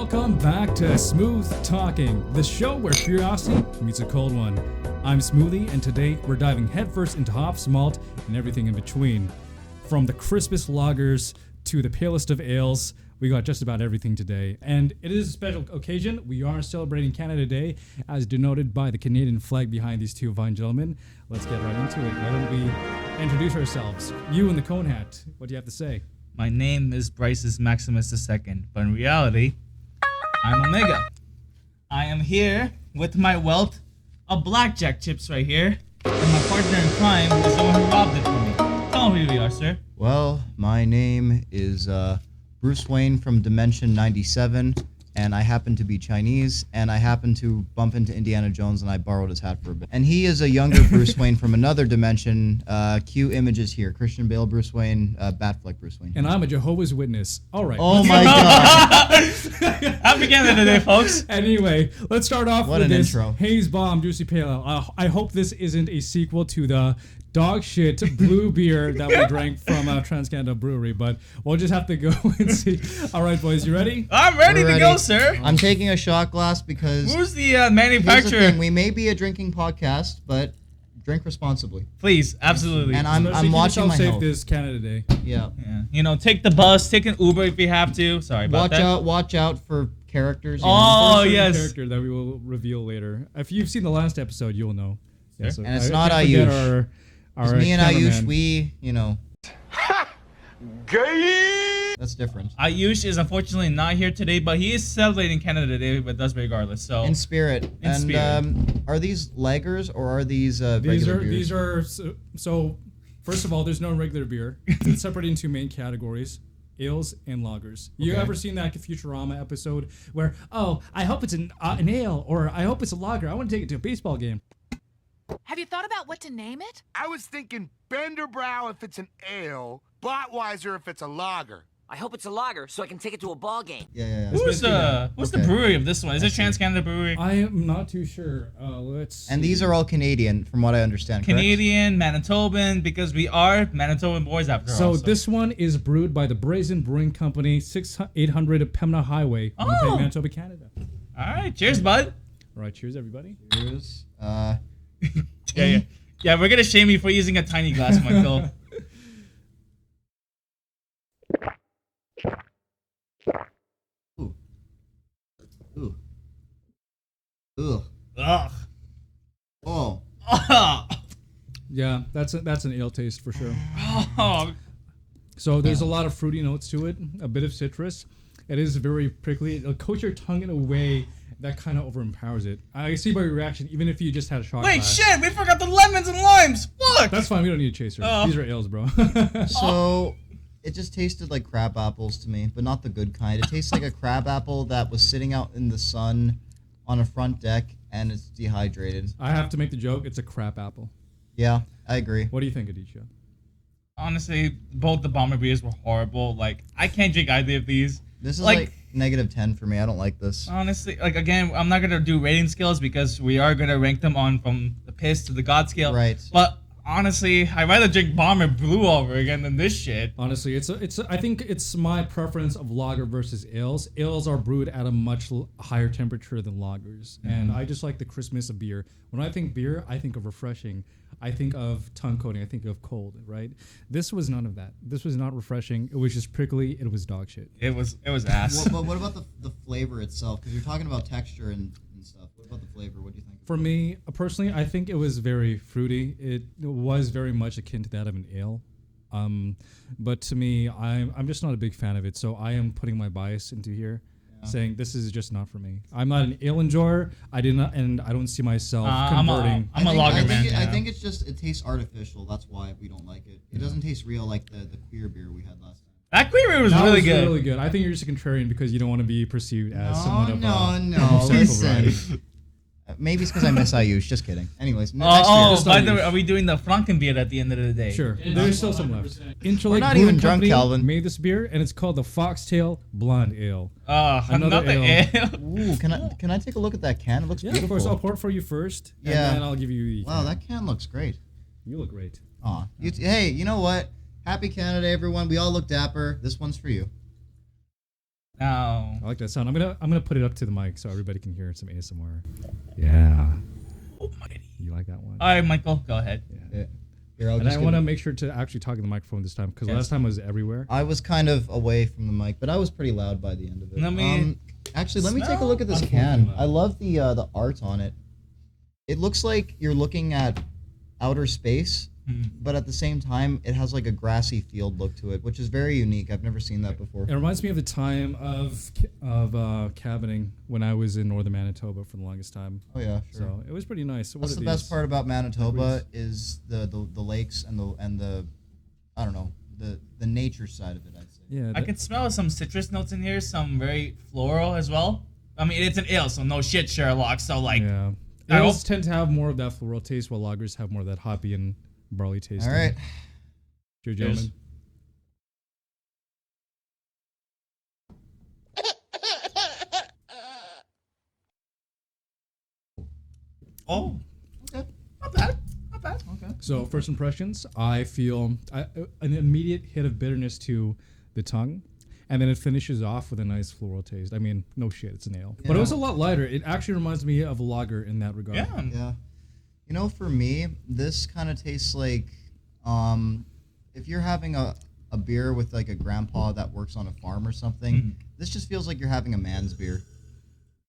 Welcome back to Smooth Talking, the show where curiosity meets a cold one. I'm Smoothie, and today we're diving headfirst into hops, malt, and everything in between. From the crispest lagers to the palest of ales, we got just about everything today. And it is a special occasion. We are celebrating Canada Day, as denoted by the Canadian flag behind these two fine gentlemen. Let's get right into it. Why don't we introduce ourselves? You in the cone hat, what do you have to say? My name is Bryce's Maximus II, but in reality, I'm Omega. I am here with my wealth of blackjack chips right here, and my partner in crime is the one who robbed it from me. Tell me who you are, sir. Well, my name is Bruce Wayne from Dimension 97, and I happen to be Chinese, and I happen to bump into Indiana Jones, and I borrowed his hat for a bit. And he is a younger Bruce Wayne from another dimension. Cue images here. Christian Bale Bruce Wayne, Batfleck Bruce Wayne. And I'm a Jehovah's Witness. All right. Oh my god. Happy Canada Day, folks. Anyway, let's start off What with an this intro. Haze Bomb Juicy Pale Ale. I hope this isn't a sequel to the dog shit blue beer that we drank from TransCanada Brewery, but we'll just have to go and see. All right, boys, you ready? I'm ready We're to go, ready. sir. I'm taking a shot glass because Who's the here's the manufacturer? thing, we may be a drinking podcast, but drink responsibly. Please, absolutely. And I'm Especially watching keep my yourself safe health. this Canada Day. Yeah. Yeah. You know, take the bus, take an Uber if you have to. Sorry about that. Watch out for characters. you know. Oh, There's a certain yes. character that we will reveal later. If you've seen the last episode, you'll know. Yeah, so And it's I not can't forget Ayush. Our Me and Ayush, cameraman. we, that's different. Ayush is unfortunately not here today, but he is celebrating Canada Day with us regardless. So In spirit. And spirit. Are these lagers or are these regular beers? These are so. First of all, there's no regular beer. It's separated into main categories: ales and lagers. You Okay. ever seen that Futurama episode where, oh, I hope it's an ale, or I hope it's a lager. I want to take it to a baseball game. Have you thought about what to name it? I was thinking Benderbrow if it's an ale, Blatweiser if it's a lager. I hope it's a lager so I can take it to a ball game. Yeah. who's the Okay. brewery of this one? Is it TransCanada Brewery? I am not too sure. Let's. And these are all Canadian, from what I understand, correct? Canadian, Manitoban, because we are Manitoban boys after all. So this one is brewed by the Brazen Brewing Company, 800 Pembina Highway, Oh. Winnipeg, Manitoba, Canada. All right, cheers, bud. All right, cheers, everybody. Cheers. Yeah, we're gonna shame you for using a tiny glass, Michael. Ooh. Ugh. Ugh. Oh. Yeah, that's an ale taste for sure. Oh. So there's a lot of fruity notes to it, a bit of citrus. It is very prickly. It'll coat your tongue in a way that kind of overempowers it. I see by your reaction, even if you just had a shot Wait, glass. shit! We forgot the lemons and limes. Fuck. That's fine. We don't need a chaser. Oh. These are ales, bro. So, it just tasted like crab apples to me, but not the good kind. It tastes like a crab apple that was sitting out in the sun on a front deck, and it's dehydrated. I have to make the joke. It's a crap apple. Yeah, I agree. What do you think, Aditya? Honestly, both the bomber beers were horrible. Like, I can't drink either of these. This is Like- like -10 for me. I don't like this. Honestly, like again, I'm not gonna do rating scales because we are gonna rank them on from the piss to the god scale. Right. But honestly, I'd rather drink Bomber Blue over again than this shit. Honestly, I think it's my preference of lager versus ales. Ales are brewed at a much higher temperature than lagers, and I just like the crispness of beer. When I think beer, I think of refreshing. I think of tongue coating. I think of cold, right? This was none of that. This was not refreshing. It was just prickly. It was dog shit. It was ass. But what about the flavor itself? Because you're talking about texture and stuff. What about the flavor? What do you think? For me, personally, I think it was very fruity. It was very much akin to that of an ale. But to me, I'm just not a big fan of it. So I am putting my bias into here, saying this is just not for me. I'm not an ale enjoyer. I don't see myself converting. I'm a lager man. I think it's just it tastes artificial. That's why we don't like it. It doesn't taste real like the queer beer we had last time. That queer was That really was good. really good. I think you're just a contrarian because you don't want to be perceived as someone of no. sexual variety. Listen. Maybe it's because I miss Ayush. Just kidding. Anyways, next Oh, beer. by the way, are we doing the Frankenbeer at the end of the day? Sure, there's still some left. Interlake not Brewing even drunk, Company Calvin. made this beer, and it's called the Foxtail Blonde Ale. Another Another ale. ale. Ooh, can I take a look at that can? It looks Yeah, beautiful. of course. I'll pour it for you first, Yeah. and then I'll give you the. Wow, that can looks great. You look great. Aw. Hey, you know what? Happy Canada, everyone. We all look dapper. This one's for you. Now, I like that sound. I'm gonna put it up to the mic so everybody can hear some ASMR. Yeah. almighty. You like that one? All right, Michael, go ahead. Yeah. Here, I'll And just I give- want to make sure to actually talk in the microphone this time because Yes. last time I was everywhere. I was kind of away from the mic, but I was pretty loud by the end of it. Let me Actually, let me take a smell. look at this can. I love the art on it. It looks like you're looking at outer space, but at the same time, it has like a grassy field look to it, which is very unique. I've never seen that before. It reminds me of the time of cabining when I was in northern Manitoba for the longest time. Oh yeah, sure. So it was pretty nice. So That's what the are best these? part about Manitoba is the lakes and the I don't know, the nature side of it, I'd say. Yeah, I can smell some citrus notes in here, some very floral as well. I mean, it's an ale, so no shit, Sherlock. So like, yeah. I Ales hope- tend to have more of that floral taste, while lagers have more of that hoppy and barley taste. All right. Cheers, Cheers. gentlemen. oh, Okay. not bad, not bad. Okay. So first impressions, I feel an immediate hit of bitterness to the tongue, and then it finishes off with a nice floral taste. I mean, no shit, it's an ale, but it Yeah. was a lot lighter. It actually reminds me of a lager in that regard. Yeah. Yeah. You know, for me, this kind of tastes like if you're having a beer with like a grandpa that works on a farm or something, this just feels like you're having a man's beer.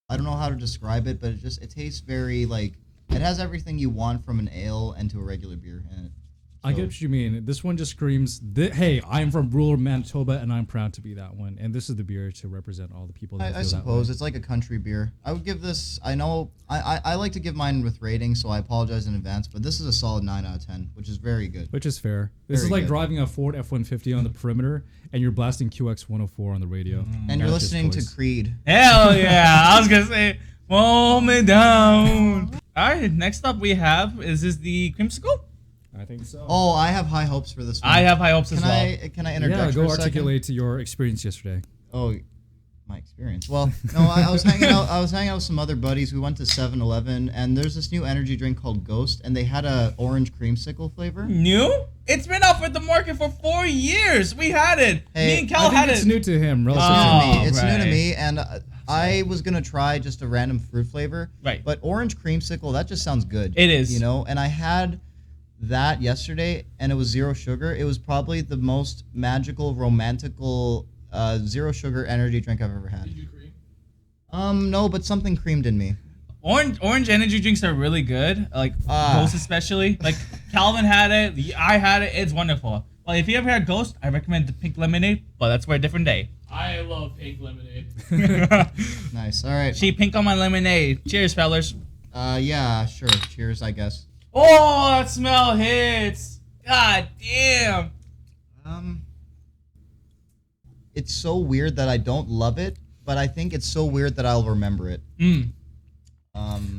I don't know how to describe it, but it tastes very like it has everything you want from an ale and to a regular beer in it. I get what you mean. This one just screams, hey, I'm from rural Manitoba and I'm proud to be that one. And this is the beer to represent all the people that I feel suppose that way. it's like a country beer. I would give this. I know I like to give mine with ratings, so I apologize in advance. But this is a solid 9 out of 10, which is very good. Which is fair. This is Very like good. driving a Ford F-150 on the perimeter and you're blasting QX 104 on the radio. And you're That's just listening to toys. Creed. Hell yeah! I was gonna say, roll me down. All right, next up we have is this the creamsicle? I think so. Oh, I have high hopes for this one. I have high hopes as Can well. Can I interject yeah, for go a second? articulate to your experience yesterday. Oh, my experience. Well, no, I was hanging out. I was hanging out with some other buddies. We went to 7-Eleven, and there's this new energy drink called Ghost, and they had a orange creamsicle flavor. New? It's been out for the market for 4 years. We had it. Hey, Me and I Cal think had it's it. new to him. Relative It's new to to me. me. It's new to right. me, and I was gonna try just a random fruit flavor. Right. But orange creamsicle, that just sounds good. It is. You know, and I had that yesterday, and it was zero sugar. It was probably the most magical, romantical, zero sugar energy drink I've ever had. Did you cream? No, but something creamed in me. Orange energy drinks are really good. Like Ah. Ghost especially. Like Calvin had it. I had it. It's wonderful. Well, if you ever had Ghost, I recommend the pink lemonade. But that's for a different day. I love pink lemonade. Nice. All right. She pink on my lemonade. Cheers, fellas. Yeah, sure. Cheers, I guess. Oh, that smell hits. God damn. It's so weird that I don't love it, but I think it's so weird that I'll remember it.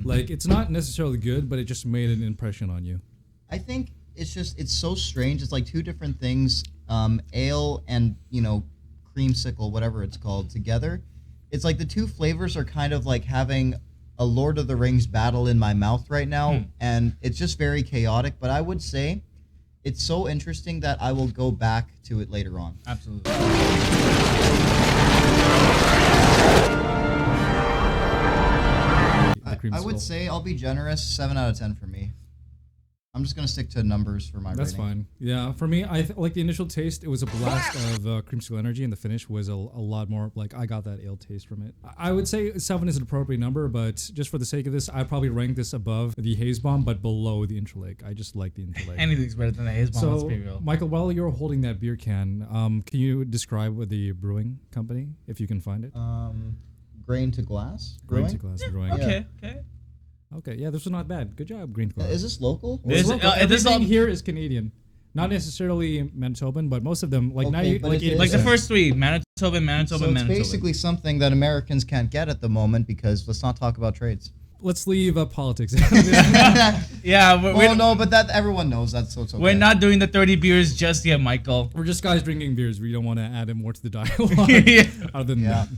Like, it's not necessarily good, but it just made an impression on you. I think it's so strange. It's like two different things, ale and, creamsicle, whatever it's called, together. It's like the two flavors are kind of like having a Lord of the Rings battle in my mouth right now, and it's just very chaotic, but I would say it's so interesting that I will go back to it later on. Absolutely. I would say I'll be generous, 7 out of 10 for me. I'm just gonna stick to numbers for my That's rating. fine. Yeah, for me, like the initial taste, it was a blast of creamsicle energy, and the finish was a lot more like I got that ale taste from it. I would say 7 is an appropriate number, but just for the sake of this, I probably rank this above the Haze Bomb, but below the Interlake. I just like the Interlake. Anything's better than a haze bomb. Let's So, be real. Michael, while you're holding that beer can, can you describe what the brewing company, if you can find it? Grain to glass. Grain to Brewing? Glass Brewing. Okay. Okay, yeah, this was not bad. Good job, Green to Glass. Is this local? Well, it's This- local. this Everything all- here is Canadian, not necessarily Manitoban, but most of them, like now, Okay, you but like, it's- Like the Yeah. first three, Manitoba, So it's basically something that Americans can't get at the moment because let's not talk about trades. let's leave politics out of this. Yeah, Well, no, but that everyone knows that, so it's okay. we're not doing the 30 beers just yet, Michael. We're just guys drinking beers. We don't want to add more to the dialogue. Yeah. Other than Yeah. that.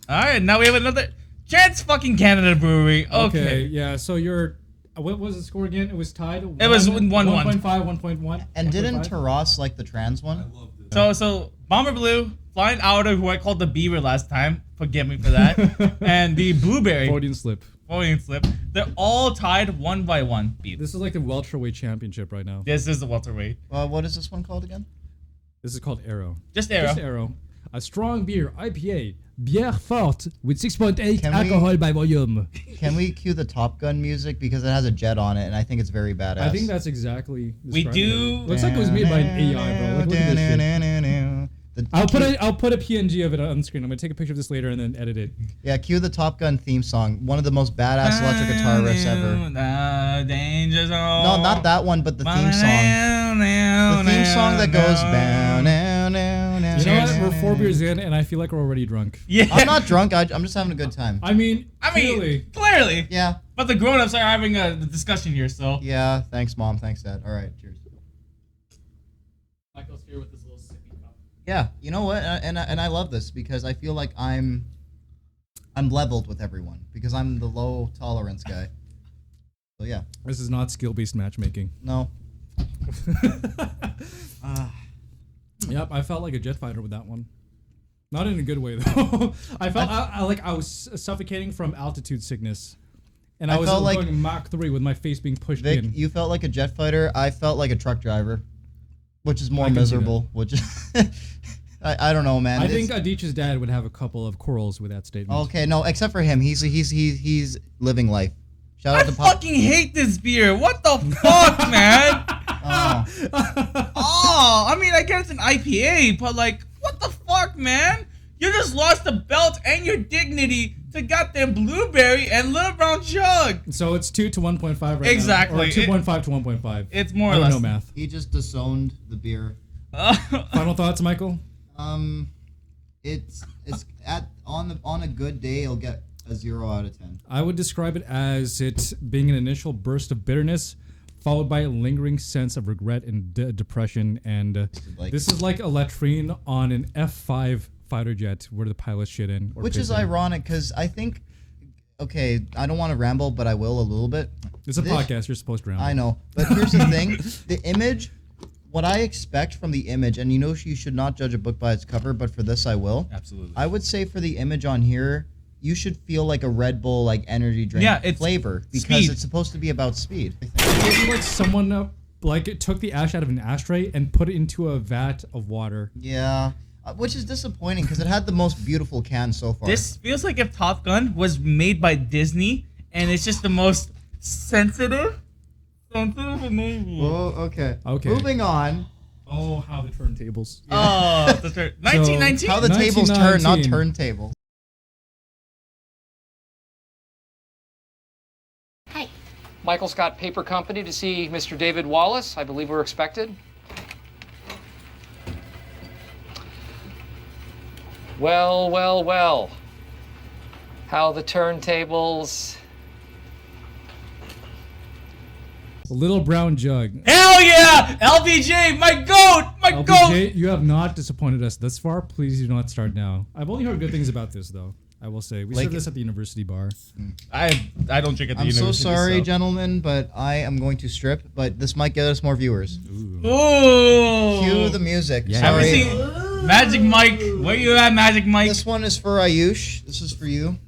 All right, now we have another Trans fucking Canada Brewery. Okay. Yeah. So you're. What was the score again? It was tied. It was 1-1. 1.5, 1.1. And didn't 1.5? Taras like the trans one? So Bomber Blue flying outer, who I called the beaver last time. Forgive me for that. And the blueberry, Freudian slip. Freudian slip. They're all tied 1-1. Beat. This is like the welterweight championship right now. This is the welterweight. What is this one called again? This is called Arrow. Just arrow. Just Arrow. A strong beer, IPA, bière forte with 6.8 Can we- alcohol by volume. Can we cue the Top Gun music because it has a jet on it and I think it's very badass. I think that's exactly. We describing do- it. Looks like it was made by an AI, bro. Like, look at this shit. I'll put a PNG of it on screen. I'm gonna take a picture of this later and then edit it. Yeah, cue the Top Gun theme song. One of the most badass electric guitar riffs ever. The danger zone. No, not that one, but the theme song. The theme song that goes down, down, down, down. You know what? We're 4 beers in, and I feel like we're already drunk. Yeah. I'm not drunk. I'm just having a good time. I mean, clearly. Yeah. But the grown-ups are having a discussion here, so. Yeah. Thanks, Mom. Thanks, Dad. All right. Cheers. Michael's here with his little sippy cup. Yeah. You know what? And I love this because I feel like I'm leveled with everyone because I'm the low tolerance guy. So yeah. This is not skill-based matchmaking. No. Yep, I felt like a jet fighter with that one. Not in a good way though. I felt I was suffocating from altitude sickness, and I was felt like- going Mach 3 with my face being pushed Vic, in. you felt like a jet fighter. I felt like a truck driver, which is more I can see miserable. Which is, I don't know, man. I It's- think Adich's dad would have a couple of quarrels with that statement. Okay, no, except for him. He's living life. Shout I out to Pop. fucking hate this beer. What the fuck, man? Oh. Oh, I mean, I get it's an IPA, but like, what the fuck, man? You just lost the belt and your dignity to goddamn blueberry and little brown jug. So it's 2 to 1.5 right Exactly. now. Or 2.5 to 1.5. It's more I or don't less. know math. He just disowned the beer. Final thoughts, Michael? It's on a good day it'll get a 0 out of 10. I would describe it as it being an initial burst of bitterness, followed by a lingering sense of regret and depression. And this is like a latrine on an F5 fighter jet where the pilot shit in. Or Which is piss in. ironic because I think, okay, I don't want to ramble, but I will a little bit. It's a This- podcast. You're supposed to ramble. I know, but here's the thing: the image, what I expect from the image, and you know you should not judge a book by its cover, but for this I will. Absolutely. I would say for the image on here, you should feel like a Red Bull like energy drink Yeah, it's flavor because speed. it's supposed to be about speed. It's like someone like it took the ash out of an ashtray and put it into a vat of water. Yeah, which is disappointing because it had the most beautiful can so far. This feels like if Top Gun was made by Disney and it's just the most sensitive movie. Oh, okay. Okay. Moving on. Oh, how the turntables. Oh, the 1919. How the tables turn, not 1919. turntables. Michael Scott Paper Company to see Mr. David Wallace. I believe we're expected. Well, well, well. How the turntables. A little brown jug. Hell yeah! LBJ, my goat! My goat! LBJ, you have not disappointed us thus far. Please do not start now. I've only heard good things about this, though. I will say we Like- serve this at the university bar. I don't drink at the I'm so university. sorry, gentlemen, but I am going to strip. But this might get us more viewers. Ooh. Cue the music. Yeah. Have you Sorry. seen Magic Mike? Where you at, Magic Mike? This one is for Ayush. This is for you.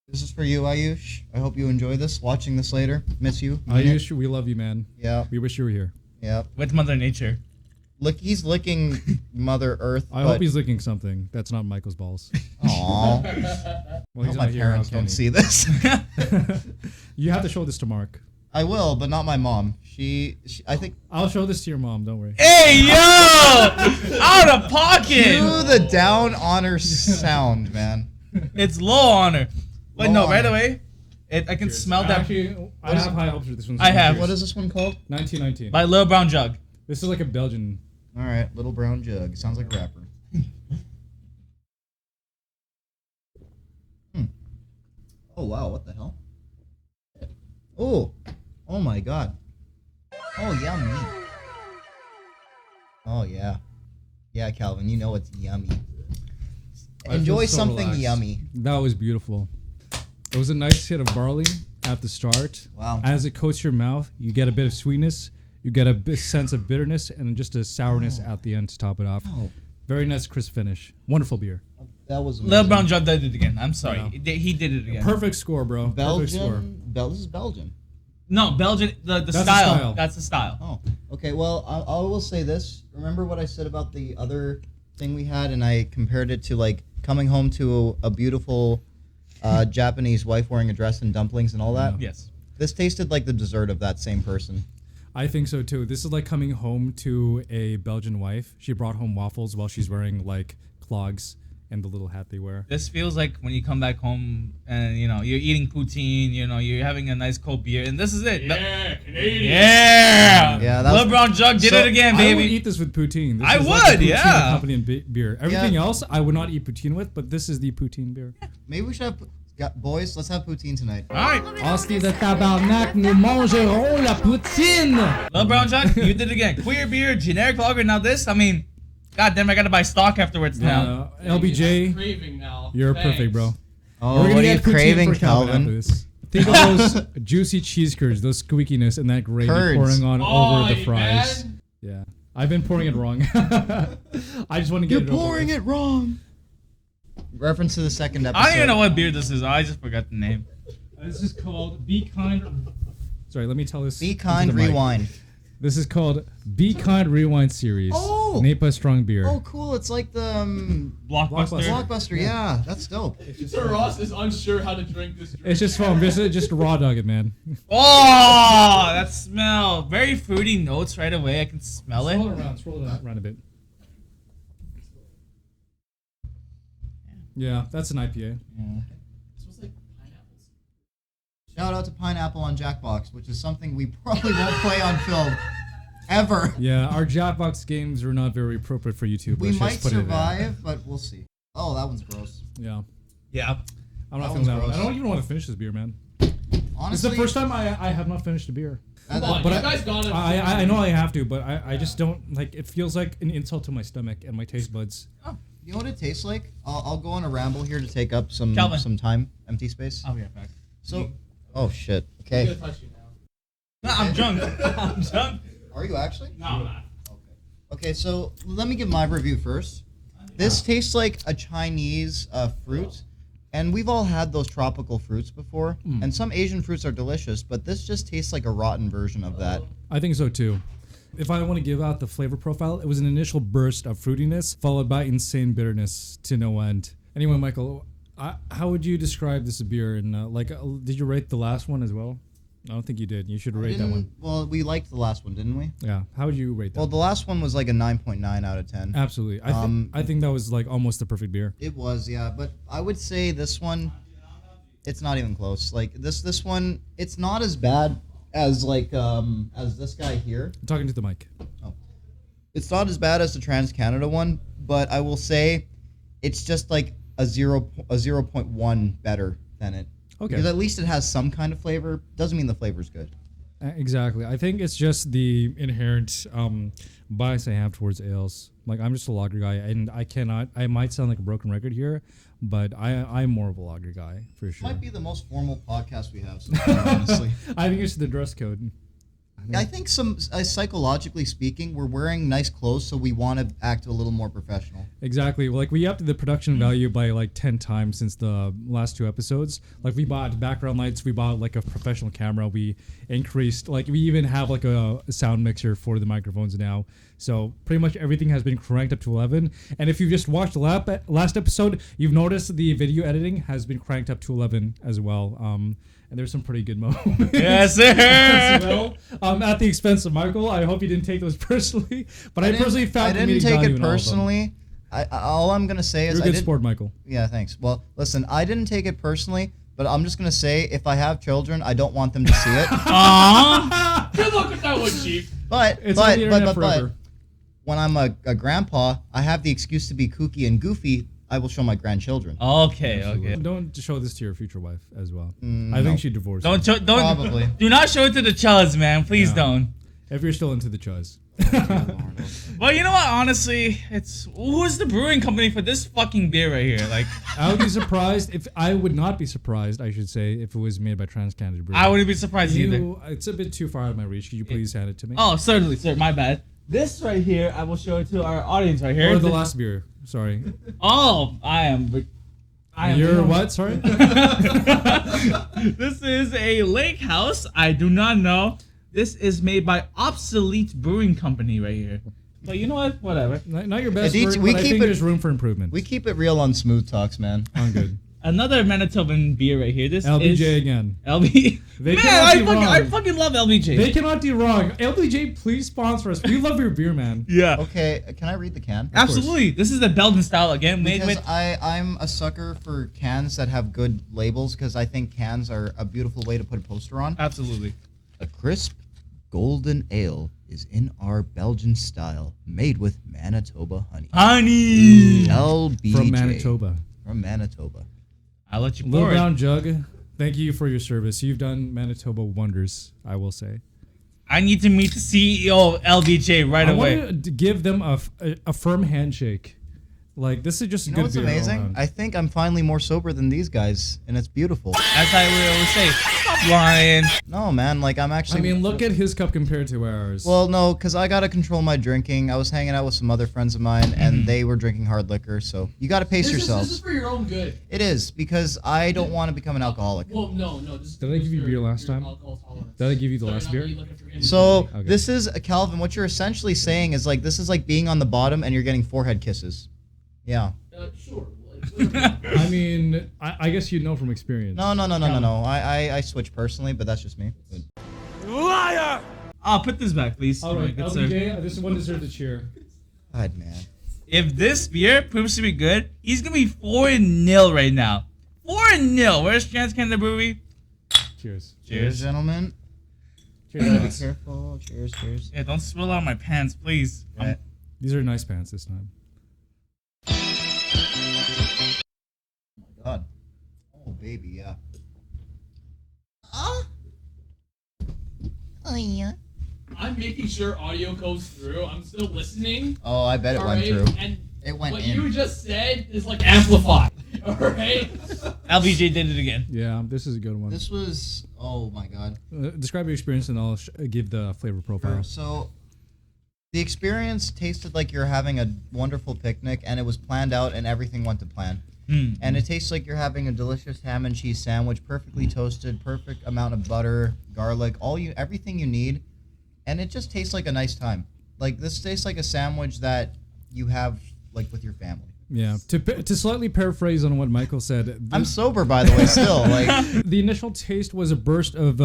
This is for you, Ayush. I hope you enjoy this. Watching this later. Miss you. Ayush, we love you, man. Yeah. We wish you were here. Yeah. With Mother Nature. Look, he's licking Mother Earth. I hope he's licking something. That's not Michael's balls. Aww. Well, he's my not here. parents How can don't he? see this. You have to show this to Mark. I will, but not my mom. She I think. I'll show this to your mom. Don't worry. Hey, yo! Out of pocket! Cue the down honor sound, man. It's low honor. But Low no, honor. right away, I can smell that Actually, I have high hopes for this one. I have. What is this one called? 1919. by Lil Brown Jug. This is like a Belgian. All right, Little Brown Jug. Sounds like a rapper. Oh wow, what the hell? Oh, oh my god. Oh yummy. Oh yeah, yeah, Calvin. You know it's yummy. I Enjoy feel so something relaxed. yummy. That was beautiful. It was a nice hit of barley at the start. Wow. As it coats your mouth, you get a bit of sweetness, you get a sense of bitterness, and just a sourness at the end to top it off. Oh. Very nice crisp finish. Wonderful beer. That was Lil amazing. Brown Jug did it again. I'm sorry. Yeah. He did it again. Perfect score, bro. Perfect score. Belgium. This is Belgium. No, Belgian. The That's the style. style. That's the style. Oh, okay. Well, I will say this. Remember what I said about the other thing we had, and I compared it to like coming home to a beautiful Japanese wife wearing a dress and dumplings and all that. Yes. This tasted like the dessert of that same person. I think so too. This is like coming home to a Belgian wife. She brought home waffles while she's wearing like clogs and the little hat they wear. This feels like when you come back home and you're eating poutine. You're having a nice cold beer, and this is it. Yeah, Canadian. Yeah. Yeah, that Lil was- Brown Jug did So, it again, I would baby. eat this with poutine. This I is like would, the poutine yeah. accompanying beer. Everything else I would not eat poutine with, but this is the poutine beer. Maybe we should have boys. Let's have poutine tonight. All right. Hostie de tabarnak, nous mangerons la poutine. Lil Brown Jug, you did it again. Queer beer, generic lager. Now this, I mean, goddamn, I gotta buy stock afterwards now. LBJ, Craving now. you're Thanks. perfect, bro. Oh, We're gonna what are you get poutine craving, for Calvin after Calvin? this. Think of those juicy cheese curds, those squeakiness, and that gravy Curds. pouring on Oh, over the fries. man. Yeah, I've been pouring it wrong. I just want to get it over with. it wrong. Reference to the second episode. I don't even know what beer this is. I just forgot the name. This is called Be Kind. Sorry, let me tell this. Be into kind, the mic. rewind. This is called Be Kind Rewind Series. Oh! Napa Strong Beer. Oh, cool! It's like the Blockbuster. Blockbuster. Yeah, that's dope. Sir Ross is unsure how to drink this drink. It's just fun. Just raw dog it, man. Oh, that smell. Very fruity notes right away. I can smell it. Swirl it around a bit. Yeah, that's an IPA. Shout out to Pineapple on Jackbox, which is something we probably won't play on film ever. Yeah, our Jackbox games are not very appropriate for YouTube. We Let's might just put it there. survive, but we'll see. Oh, that one's gross. Yeah, Yeah. I'm not That feeling one's that one. gross. I don't even want to finish this beer, man. This Honestly, is the first time I have not finished a beer. that- Come on, But you guys got it. I know I have to, but I just don't like. It feels like an insult to my stomach and my taste buds. you know what it tastes like? I'll go on a ramble here to take up some Calvin. time, empty space. I'll be right back. So, oh shit. I'm Okay, gonna touch you now. No, I'm drunk. I'm drunk. are you actually? No, I'm not. Okay, so let me give my review first. This tastes like a Chinese fruit, and we've all had those tropical fruits before, and some Asian fruits are delicious, but this just tastes like a rotten version of that. I think so too. If I want to give out the flavor profile, it was an initial burst of fruitiness followed by insane bitterness to no end. Anyway, Michael, how would you describe this beer? And did you rate the last one as well? I don't think you did. You should rate that one. Well, we liked the last one, didn't we? Yeah. How would you rate that? Well, the last one was like a 9.9 out of 10. Absolutely. I think that was like almost the perfect beer. It was, yeah, but I would say this one, it's not even close. Like this one, it's not as bad as as this guy here. I'm talking to the mic. It's not as bad as the Trans Canada one, but I will say, it's just like a 0.1 better than it. Okay. Because at least it has some kind of flavor. Doesn't mean the flavor's good. Exactly. I think it's just the inherent bias I have towards ales. Like I'm just a lager guy, and I might sound like a broken record here, but I'm more of a lager guy for sure. Might be the most formal podcast we have so far, honestly. I think it's the dress code. I think psychologically speaking, we're wearing nice clothes, so we want to act a little more professional. Exactly. Like we upped the production value by like 10 times since the last 2 episodes. Like we bought background lights, we bought like a professional camera, we increased, like we even have like a sound mixer for the microphones now. So pretty much everything has been cranked up to 11. And if you've just watched the last episode, you've noticed the video editing has been cranked up to 11 as well. And there's some pretty good moments. Yes, sir. as well. At the expense of Michael. I hope you didn't take those personally. But I personally found I the didn't meeting take value it in all of them. personally. All I'm gonna say is You're a I good didn't. sport, Michael. Yeah, thanks. Well, listen, I didn't take it personally, but I'm just gonna say if I have children, I don't want them to see it. Aww. Good luck with that one, Chief. But It's on the internet forever. when I'm a grandpa, I have the excuse to be kooky and goofy. I will show my grandchildren. Okay, okay. Don't show this to your future wife as well. I no. think she'd divorce Don't you. Probably. Do not show it to the chuds, man. Please Yeah. don't. If you're still into the chuz. Well, you know what? Honestly, who's the brewing company for this fucking beer right here? Like, I would be surprised if I would not be surprised, I should say, if it was made by Trans Canada Brewery. I wouldn't be surprised either. It's a bit too far out of my reach. Could you please hand it to me? Oh, certainly, sir. My bad. This right here, I will show it to our audience right here. Or the last beer. Sorry. Oh, I am. You're what? Sorry. This is a lake house. I do not know. This is made by Obsolete Brewing Company right here. But you know what? Whatever. Not your best Aditya, word, we but I keep think it- there's room for improvement. We keep it real on Smooth Talks, man. I'm good. Another Manitoban beer right here. This LBJ is again. LB. They Man, cannot be I wrong. fucking love LBJ. They cannot do wrong. LBJ, please sponsor us. We love your beer, man. yeah. Okay, can I read the can? Absolutely. This is the Belgian style again, made Because with. I'm a sucker for cans that have good labels because I think cans are a beautiful way to put a poster on. Absolutely. A crisp golden ale is in our Belgian style, made with Manitoba honey. Honey. LBJ. From Manitoba. From Manitoba. I'll let you Little pour it. Brown Jug, thank you for your service. You've done Manitoba wonders, I will say. I need to meet the CEO of LBJ right I away. want to give them a firm handshake. Like, this is just You a know good what's beer all amazing? around. I think I'm finally more sober than these guys, and it's beautiful. As I would always say, stop lying. No, man, like I'm actually. I mean, look at his cup compared to ours. Well, no, because I gotta control my drinking. I was hanging out with some other friends of mine, and they were drinking hard liquor. So you gotta pace This is yourselves. for your own good. It is because I don't want to become an alcoholic. Well, no. This Did I give you for beer last your time? alcohol tolerance. Did I give you the So last you're beer? not looking for any- So Okay. this is Calvin. What you're essentially saying is like this is like being on the bottom and you're getting forehead kisses. Yeah. Sure. Like, I mean, I guess you know from experience. No. I switch personally, but that's just me. I'll put this back, please. All right, Good sir. LBJ, this one deserves a cheer. God, man. If this beer proves to be good, he's gonna be 4-0 right now. 4-0. Where's Trans Canada Brewery? Cheers. Cheers, gentlemen. Cheers. Be guys. careful. Cheers. Cheers. Yeah, don't spill out my pants, please. Right. These are nice pants this time. God. Oh, baby, yeah. I'm making sure audio goes through. I'm still listening. Oh, I bet it went alright? through. And It went what in. you just said is like amplified. Alright? LBJ did it again. Yeah, this is a good one. This was. Oh my God. Describe your experience and I'll give the flavor profile. So, the experience tasted like you're having a wonderful picnic, and it was planned out, and everything went to plan. And it tastes like you're having a delicious ham and cheese sandwich, perfectly toasted, perfect amount of butter, garlic, everything you need, and it just tastes like a nice time. Like this tastes like a sandwich that you have like with your family. Yeah. To slightly paraphrase on what Michael said, I'm sober, by the way, still. Like the initial taste was a burst of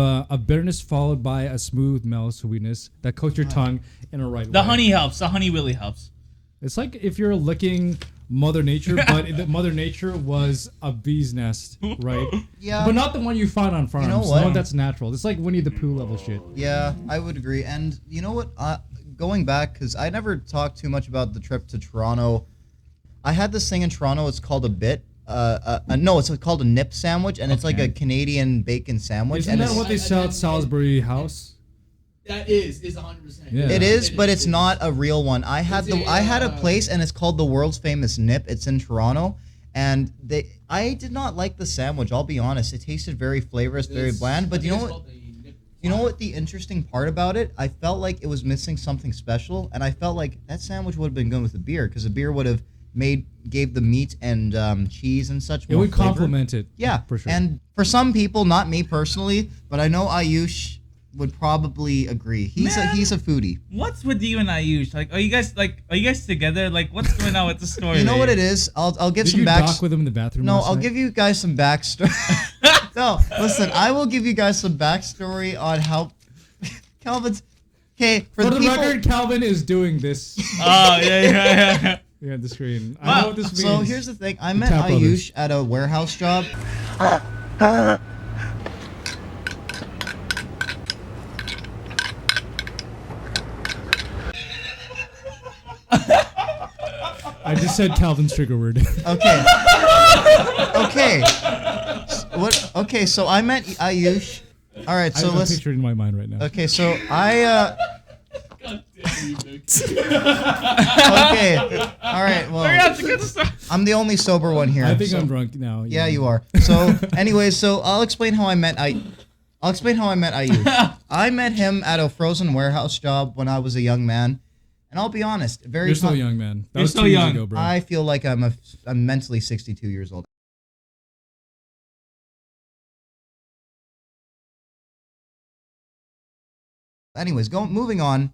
bitterness followed by a smooth, mellow sweetness that coats your tongue in a right way. The honey helps. The honey really helps. It's like if you're licking Mother Nature, but Mother Nature was a bee's nest, right? Yeah. But not the one you find on farms. know The what? one that's natural. It's like Winnie the Pooh level shit. Yeah, I would agree. And you know what? Going back, because I never talked too much about the trip to Toronto. I had this thing in Toronto. It's called a bit. No, it's called a nip sandwich, and it's like a Canadian bacon sandwich. Isn't and that it's, what they sell at Salisbury House? That is 100%. Yeah. it is, but it's is. not a real one. I had a place, and it's called the world's famous Nip. It's in Toronto, and I did not like the sandwich. I'll be honest. It tasted very flavorless, very bland. But you know what? You know what the interesting part about it? I felt like it was missing something special, and I felt like that sandwich would have been good with a beer, because the beer would have gave the meat and cheese and such. It more would flavor. complement it. Yeah, for sure. And for some people, not me personally, but I know Ayush would probably agree. He's Man. a foodie. What's with you and Ayush? Are you guys together? Like, what's going on with the story? You know what there? it is? I'll give Did some you back. dock with him in the bathroom? No, last I'll night? give you guys some backstory. No, listen, I will give you guys some backstory on how Calvin's. Okay, For the people. record, Calvin is doing this. Oh yeah. Yeah, the screen. I Wow. know what this means. So here's the thing. I met Tap Brothers. Ayush at a warehouse job. I just said Calvin's trigger word. Okay. Okay. What? Okay, so I met Ayush. All right, I so have a let's. picture in my mind right now. Okay, so I. God damn you, Vic. Okay. All right. Hurry Well, up to get the stuff. I'm the only sober one here. I think so- I'm drunk now. Yeah, you are. So, anyways, so I'll explain how I met Ayush. I met him at a frozen warehouse job when I was a young man. And I'll be honest, very. You're still young, man. That You're was still 2 years young. ago, bro. I feel like I'm mentally 62 years old. Anyways, moving on.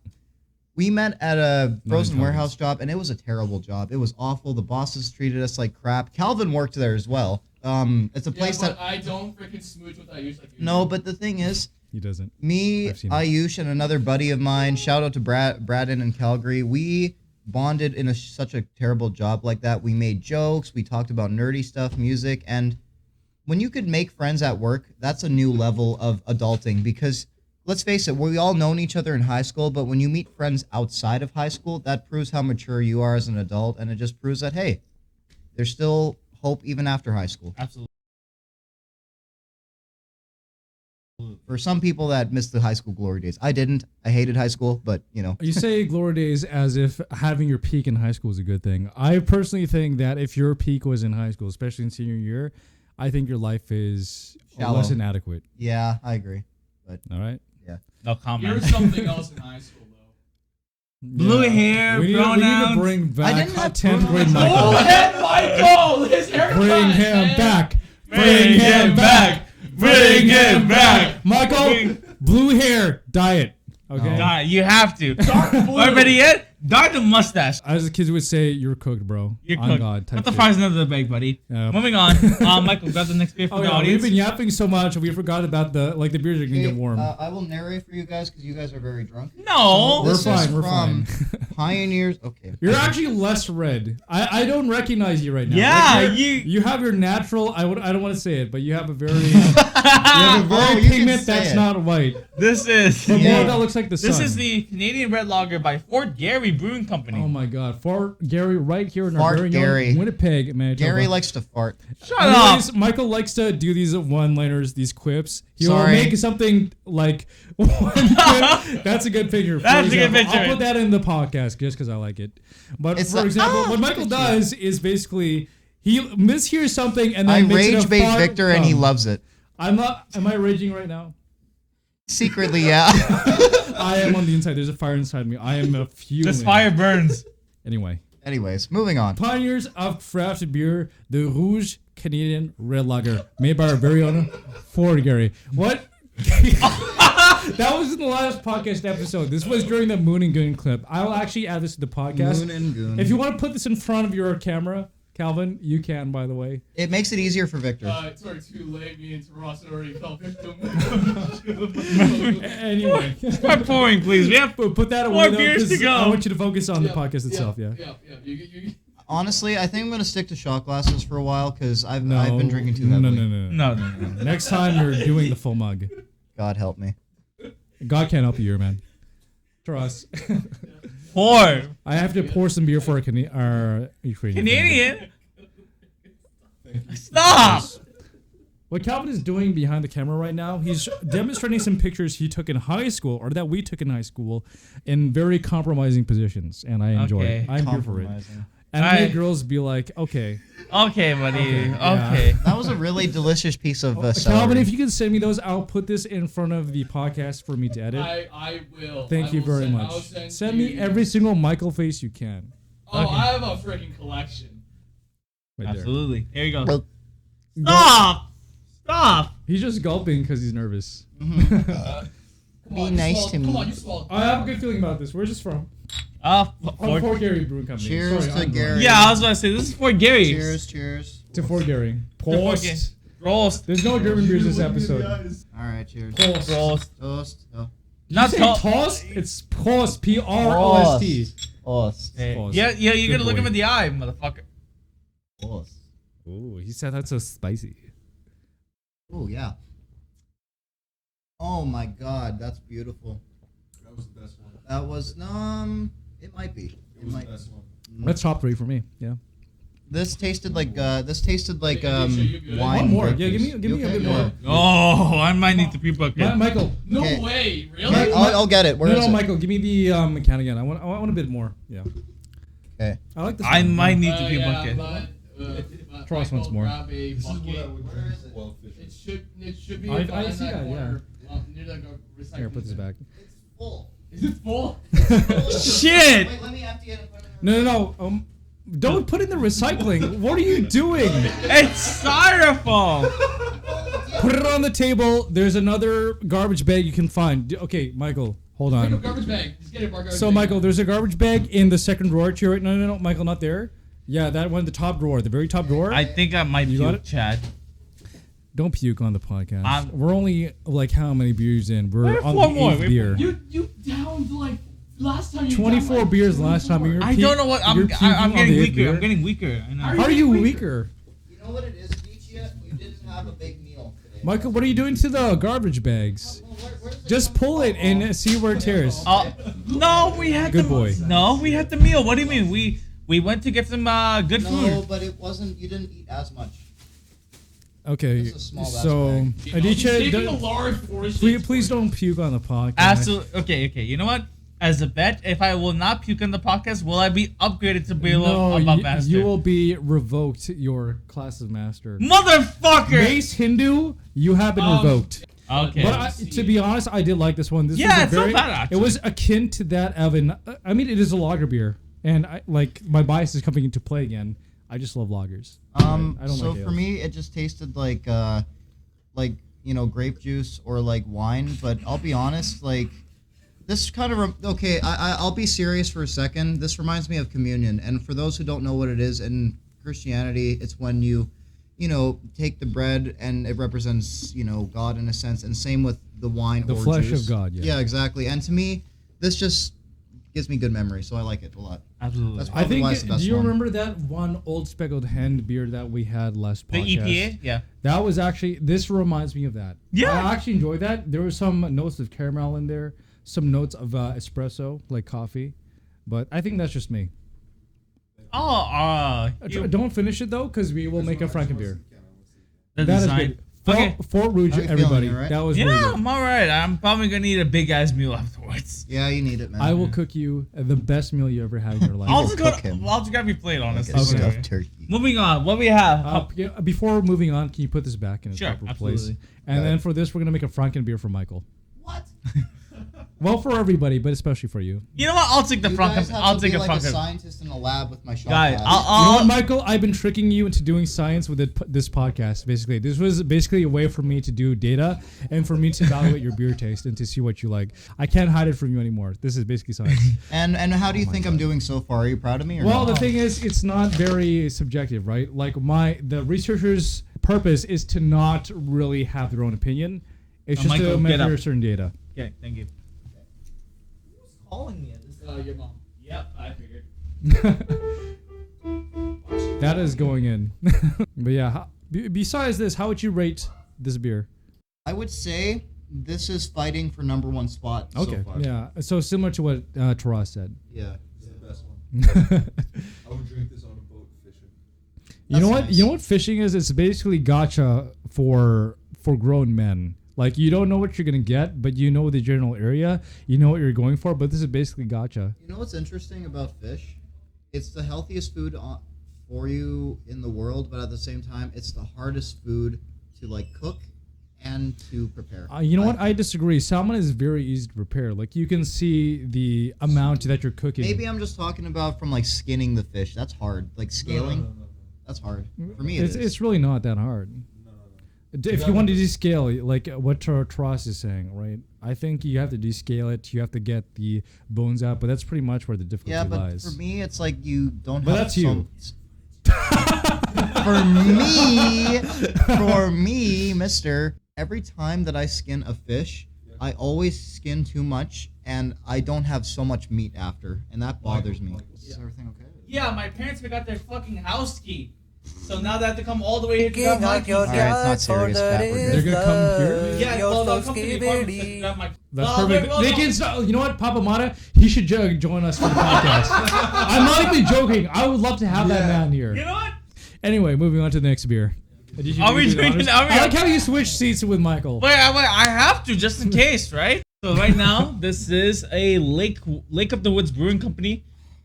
We met at a frozen warehouse job, and it was a terrible job. It was awful. The bosses treated us like crap. Calvin worked there as well. It's a place that I don't freaking smooch with Ayush like you. no, but the thing is, He doesn't. me, I've seen it. Ayush, and another buddy of mine. Shout out to Braden in Calgary. We bonded in such a terrible job like that. We made jokes. We talked about nerdy stuff, music, and when you could make friends at work, that's a new level of adulting because. Let's face it, we all known each other in high school, but when you meet friends outside of high school, that proves how mature you are as an adult, and it just proves that, hey, there's still hope even after high school. Absolutely. For some people that missed the high school glory days. I didn't. I hated high school, but, you know. You say glory days as if having your peak in high school is a good thing. I personally think that if your peak was in high school, especially in senior year, I think your life is Shallow. less inadequate. Yeah, I agree. All right? No comment. You're something else in high school though. Blue hair, we need pronouns. to bring back didn't have 10th grade pronouns. Michael. Oh, head Michael! His haircut! Bring him man. back. Bring him back. Bring him back. Michael, blue hair, diet. Okay? God, you have to. Dark blue. Or better yet, dye the mustache. As the kids would say, you're cooked, bro. You're On cooked. God. type Put the shit. fries into the bag, buddy. Yeah. Moving on. Michael, grab the next beer for Oh, the yeah, we've audience. been yapping so much, we forgot about the beers are gonna get warm. I will narrate for you guys because you guys are very drunk. No. We're This fine, is we're from fine. Pioneers. Okay. You're actually less red. I don't recognize you right now. Yeah, Like, you- you have your natural. I don't want to say it, but you have a very you have a very Oh, you can pigment say that's it. not white. This is But Yeah. more that looks like the sun. this is the Canadian Red Lager by Fort Garry Brewing Company. Oh my God, Fort Gary, right here in Fart our very Gary. own Winnipeg, Manitoba. Gary likes to fart. Shut up. Anyways, Michael likes to do these one-liners, these quips. He'll Sorry. make something like that's a good picture. For That's a good example, picture. I'll put that in the podcast just because I like it. But It's for the- example, what Michael look at you. does is basically he mishears something and I then makes it rage a bait fart Victor and he cum. loves it. I'm not. Am I raging right now? Secretly, yeah. I am on the inside. There's a fire inside me. I am a fuming. This fire burns. Anyway, Anyways, moving on. pioneers of craft beer, the Rouge Canadian Red Lager, made by our very own Fort Gary. What? That was in the last podcast episode. This was during the Moon and Goon clip. I will actually add this to the podcast. Moon and Goon. If you want to put this in front of your camera, Calvin, you can, by the way. It makes it easier for Victor. It's already too late. Me and Ross already fell victim. Anyway, Start pouring, please. We have put that away. More though, beers 'cause to go. I want you to focus on the podcast itself. Yeah. Yeah. You, Honestly, I think I'm gonna stick to shot glasses for a while because I've No. been drinking too no, heavily. no. no. Next time you're doing the full mug. God help me. God can't help you here, man. Trust. Pour. I have to pour some beer for our Ukrainian. Canadian. Stop. What Calvin is doing behind the camera right now, he's demonstrating some pictures he took in high school, or that we took in high school, in very compromising positions, and I enjoy Okay. it. I'm here for it. Compromising. And Alright. make girls be like, okay. Okay, buddy. yeah. Okay. That was a really delicious piece of Calvin, celery. if you could send me those, I'll put this in front of the podcast for me to edit. I will. Thank I you will very send- I'll much. Send me you- every single Michael face you can. Oh, Okay. I have a freaking collection. Right there. Absolutely. Here you go. Well, Stop. Stop. He's just gulping because he's nervous. Come Be on, you nice swallowed- to Come me. on, you swallowed. I have a good feeling about this. Where's this from? Fort Gary Brewing Company. Cheers Sorry, to I'm Gary. drunk. Yeah, I was about to say this is Fort Gary. cheers, cheers. To Fort Gary. Fort Prost. Gary. Prost. There's no German beers this episode. All right, cheers. Prost. Toast. Oh. Not Say to- toast? It's Prost. P-R-O-S-T. Toast. Hey. Prost. Yeah, you Good gotta look boy. him in the eye, motherfucker. Toast. Ooh, he said that's so spicy. Oh yeah. Oh my God, that's beautiful. That was the best one. That was It might be. It was the best one. That's top 3 for me. Yeah. This tasted like Hey, Alicia, you good? wine. One more. Yeah, breakfast. give me You a bit okay? more. Oh, I might need to pre-bucket. Michael. No Okay. way, Okay, really? I'll get it. Where is No, it? Michael, give me the can again. I want a bit more. Yeah. Okay. I like this. I one. might need to Yeah, pre-bucket. but Try us Michael, once more. grab a This is what I bucket. would drink as well It should be I behind see that, corner, near the recycling Here, put this bin. back. It's full. Is it full? Shit! Wait, let me empty it and put it in No. Don't put in the recycling. What are you doing? It's styrofoam! Put it on the table. There's another garbage bag you can find. Okay, Michael, hold Pick on. up garbage bag. Just get it, garbage So, bag. Michael, there's a garbage bag in the second drawer to your right. No, Michael, not there. Yeah, that one, the top drawer, the very top drawer. I think I might You got puke, it? Chad. Don't puke on the podcast. I'm- We're only like how many beers in? We're Wait, on four the more. 8th Wait, beer. You downed like last time you 24 downed, like, beers last time. 24. I don't know what I'm you're puking I'm on getting the 8th weaker. beer? I'm getting weaker. I know. How are you weaker? You know what it is, Nietzsche? You didn't have a big meal today. Michael, what are you doing to the garbage bags? Well, where's the Just pull it and see where it tears. No, we had Good the boy. No, we had the meal. What do you mean? We went to get some good No, food. but it wasn't. You didn't eat as much. Okay, This is a small batch so bag. He's taking a Adichie, large portion. please don't puke on the podcast. Absolutely. Okay. You know what? As a bet, if I will not puke on the podcast, will I be upgraded to below No, above you, master? you will be revoked your class of master. Motherfucker. Base Hindu, you have been revoked. Okay. But to be honest, I did like this one. This Yeah, was a it's not very, bad, actually. it was akin to that of an. I mean, it is a lager beer, and I like my bias is coming into play again. I just love lagers. I don't So like for ales. me, it just tasted like grape juice or like wine. But I'll be honest, like this kind of okay. I'll be serious for a second. This reminds me of communion, and for those who don't know what it is, in Christianity, it's when you take the bread and it represents God in a sense, and same with the wine. The or flesh juice. of God, yeah. Yeah, exactly. And to me, this just gives me good memories, so I like it a lot. Absolutely. That's I probably think. why it's the best Do you one. remember that one Old Speckled Hen beer that we had last The podcast? EPA? Yeah. That was actually. This reminds me of that. Yeah. I actually enjoyed that. There were some notes of caramel in there, some notes of espresso, like coffee, but I think that's just me. Don't finish it though, because we will make a Franken beer. The That is design. good. Fort, Okay. Fort Rouge, How you feeling, everybody. you alright? That was Yeah, really good. I'm alright. I'm probably gonna eat a big ass meal afterwards. Yeah, you need it, man. I will cook you the best meal you ever had in your life. I'll just cook him. grab your plate, honestly. Like a Okay. stuffed turkey. Moving on. What we have? Before moving on, can you put this back in its Sure, proper absolutely. place? And Got then it. for this, we're gonna make a Franken beer for Michael. What? Well, for everybody, but especially for you. You know what? I'll take the You Franken. guys have I'll to take be a like a Franken. scientist in a lab with my shot Guy, glass. You know I'll what, Michael? I've been tricking you into doing science with this podcast. Basically, this was basically a way for me to do data and for me to evaluate your beer taste and to see what you like. I can't hide it from you anymore. This is basically science. And how do you think I'm doing so far? Are you proud of me or Well, not? the thing is, it's not very subjective, right? Like the researcher's purpose is to not really have their own opinion. It's just Michael, to get measure up. certain data. Okay, thank you. calling me. Your mom. Yep, I figured. That is going in. But yeah, besides this, how would you rate this beer? I would say this is fighting for #1 spot Okay, so far. yeah. So similar to what Taras said. Yeah. It's the best one. I would drink this on a boat fishing. You know That's what? nice. You know what fishing is? It's basically gotcha for grown men. Like you don't know what you're gonna get, but you know the general area. You know what you're going for, but this is basically gotcha. You know what's interesting about fish? It's the healthiest food for you in the world, but at the same time, it's the hardest food to like cook and to prepare. You know what? I disagree. Salmon is very easy to prepare. Like you can see the amount that you're cooking. Maybe I'm just talking about from like skinning the fish. That's hard. Like scaling. That's hard. For me, It's really not that hard. If you want to descale, like what Taras is saying, right? I think you have to descale it. You have to get the bones out, but that's pretty much where the difficulty Yeah, but lies. for me, it's like you don't But have that's you. For me, mister, every time that I skin a fish, I always skin too much, and I don't have so much meat after, and that bothers me. Is everything okay? Yeah, my parents forgot their fucking house key, so now they have to come all the way here to grab my keys. Alright, it's not serious, Pat. We're They're good. gonna come here. Yeah, well, they'll come to the apartment to grab my. That's Well, perfect. well, They no. can start, you know what, Papa Mata? He should join us for the podcast. I'm not even joking. I would love to have that man here. You know what? Anyway, moving on to the next beer. Did you Are we do the drinking- honors? are we- I like how you switched seats with Michael. Wait, I have to just in case, right? So right now, this is a Lake of the Woods Brewing Company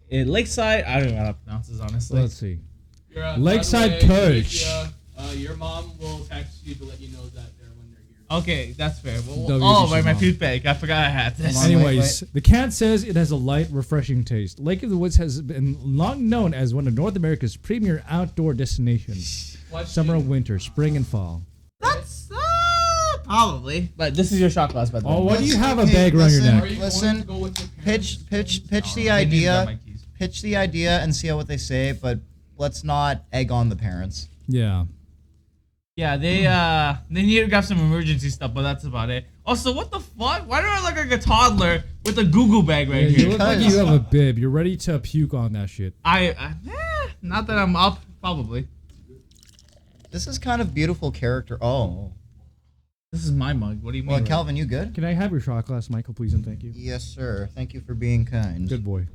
in Lakeside. I don't know how to pronounce this honestly. Let's see. By the Lakeside way, Coach. Your mom will text you to let you know that they're when they're here. Okay, that's fair. Well, WTC oh, my mom. toothpick. I forgot I had this. Hold on. Anyways, the can says it has a light, refreshing taste. Lake of the Woods has been long known as one of North America's premier outdoor destinations. Summer, winter, spring, and fall. That's probably. But this is your shot glass, by the way. Oh, why do you have a Hey, bag around your listen, neck? Are you Listen, going to go with your parents? pitch the They need to grab idea. my keys. Pitch the idea and see what they say, but let's not egg on the parents. Yeah. Yeah, they need to grab some emergency stuff, but that's about it. Also, what the fuck? Why do I look like a toddler with a Google bag right You here? look like you have a bib. You're ready to puke on that shit. Not that I'm up, probably. This is kind of beautiful character. Oh. This is my mug. What do you mean? Well, Ray? Calvin, you good? Can I have your shot glass, Michael, please, and thank you? Yes, sir. Thank you for being kind. Good boy.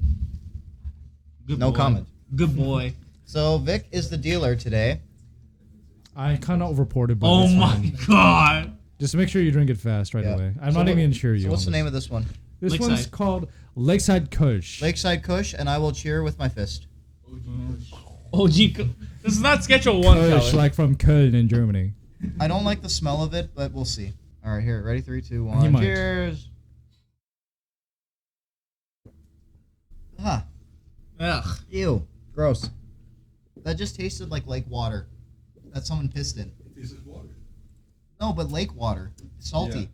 Good No boy. comment. Good boy. So Vic is the dealer today. I kind of overported, but Oh it's my fine. god. Just make sure you drink it fast right Yeah. away. I'm So not what- even sure you. So what's the on name of this one? This Lakeside. one's called Lakeside Kush. Lakeside Kush, and I will cheer with my fist. OG. This is not Schedule 1, Kush, Calvin. like from Köln in Germany. I don't like the smell of it, but we'll see. All right, here. Ready? 3, 2, You 1. might. Cheers. Ah, Ugh. ew. Gross. That just tasted like lake water that someone pissed in. It tastes like water. No, but lake water. Salty. Yeah.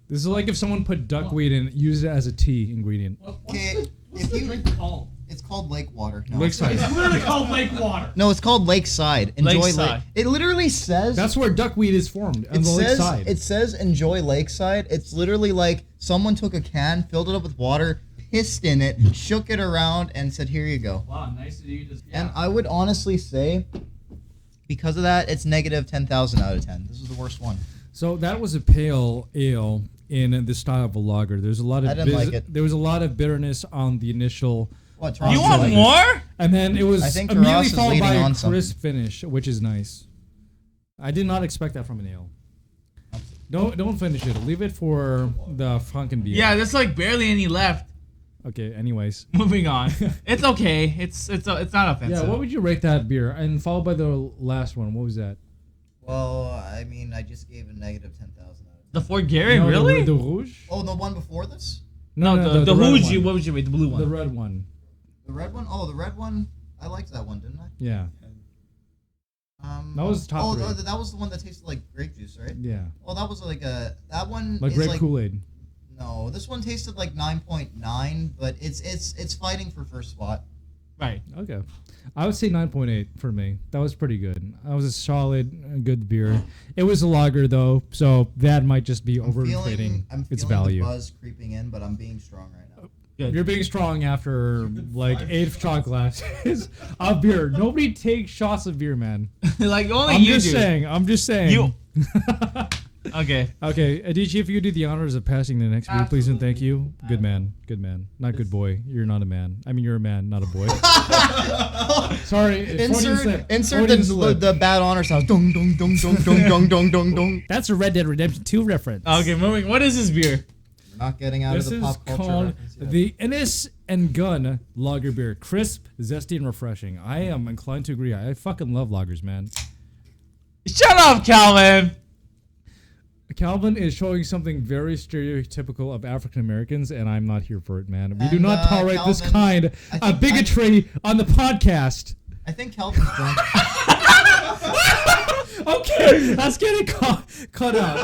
This is like if someone put duckweed and used it as a tea ingredient. Okay, What's if the you- drink called? It's called lake water. No, Lakeside. It's literally called lake water. No, it's called Lakeside. Enjoy Lakeside. Lake. It literally says. That's where duckweed is formed, on it the says. lakeside. It says enjoy Lakeside. It's literally like someone took a can, filled it up with water, pissed in it, shook it around, and said, "Here you go." Wow, nice of you to. And I would honestly say, because of that, it's negative 10,000 out of 10. This is the worst one. So that was a pale ale in the style of a lager. There's a lot of I didn't like it. There was a lot of bitterness on the initial, What? You Toronto want like it? more? and then it was I think immediately Taras is followed leading by a on crisp finish, which is nice. I did not expect that from an ale. Don't finish it. Leave it for the Franken beer. Yeah, there's like barely any left. Okay. Anyways. Moving on. It's okay. It's not offensive. Yeah. What would you rate that beer? And followed by the last one. What was that? Well, I mean, I just gave a negative 10,000 out of 10. The Fort Garry, No, really? The Rouge? Oh, the one before this? no, the red Rouge. one. What would you rate? The blue one. The red one. The red one? Oh, the red one. I liked that one, didn't I? Yeah. That was top Oh, three. that was the one that tasted like grape juice, right? Yeah. Well, that was like a that one. Like is grape like, Kool-Aid. No, this one tasted like 9.9, but it's fighting for first spot. Right. Okay. I would say 9.8 for me. That was pretty good. That was a solid, good beer. It was a lager though, so that might just be overinflating I'm its feeling value. the buzz creeping in, but I'm being strong right now. Good. You're being strong after like 8 shot glasses of beer. Nobody takes shots of beer, man. Like only I'm you just do. saying. I'm just saying. You. Okay. Okay, Adichie, if you do the honors of passing the next beer, please and thank you. Good man. Good man. Not good boy. You're not a man. I mean, you're a man, not a boy. Sorry. Insert the bad honor sounds. Dong dong dong dong dong dong dong dong dong. That's a Red Dead Redemption 2 reference. Okay, moving. What is this beer? We're not getting out This of the is pop culture. called reference yet. the Innis and Gunn Lager Beer. Crisp, zesty, and refreshing. I am inclined to agree. I fucking love lagers, man. Shut up, Calvin. Calvin is showing something very stereotypical of African Americans, and I'm not here for it, man. We do And, not tolerate this Calvin, kind I of think bigotry on the podcast. I think Calvin's drunk. Okay, let's get it cut out.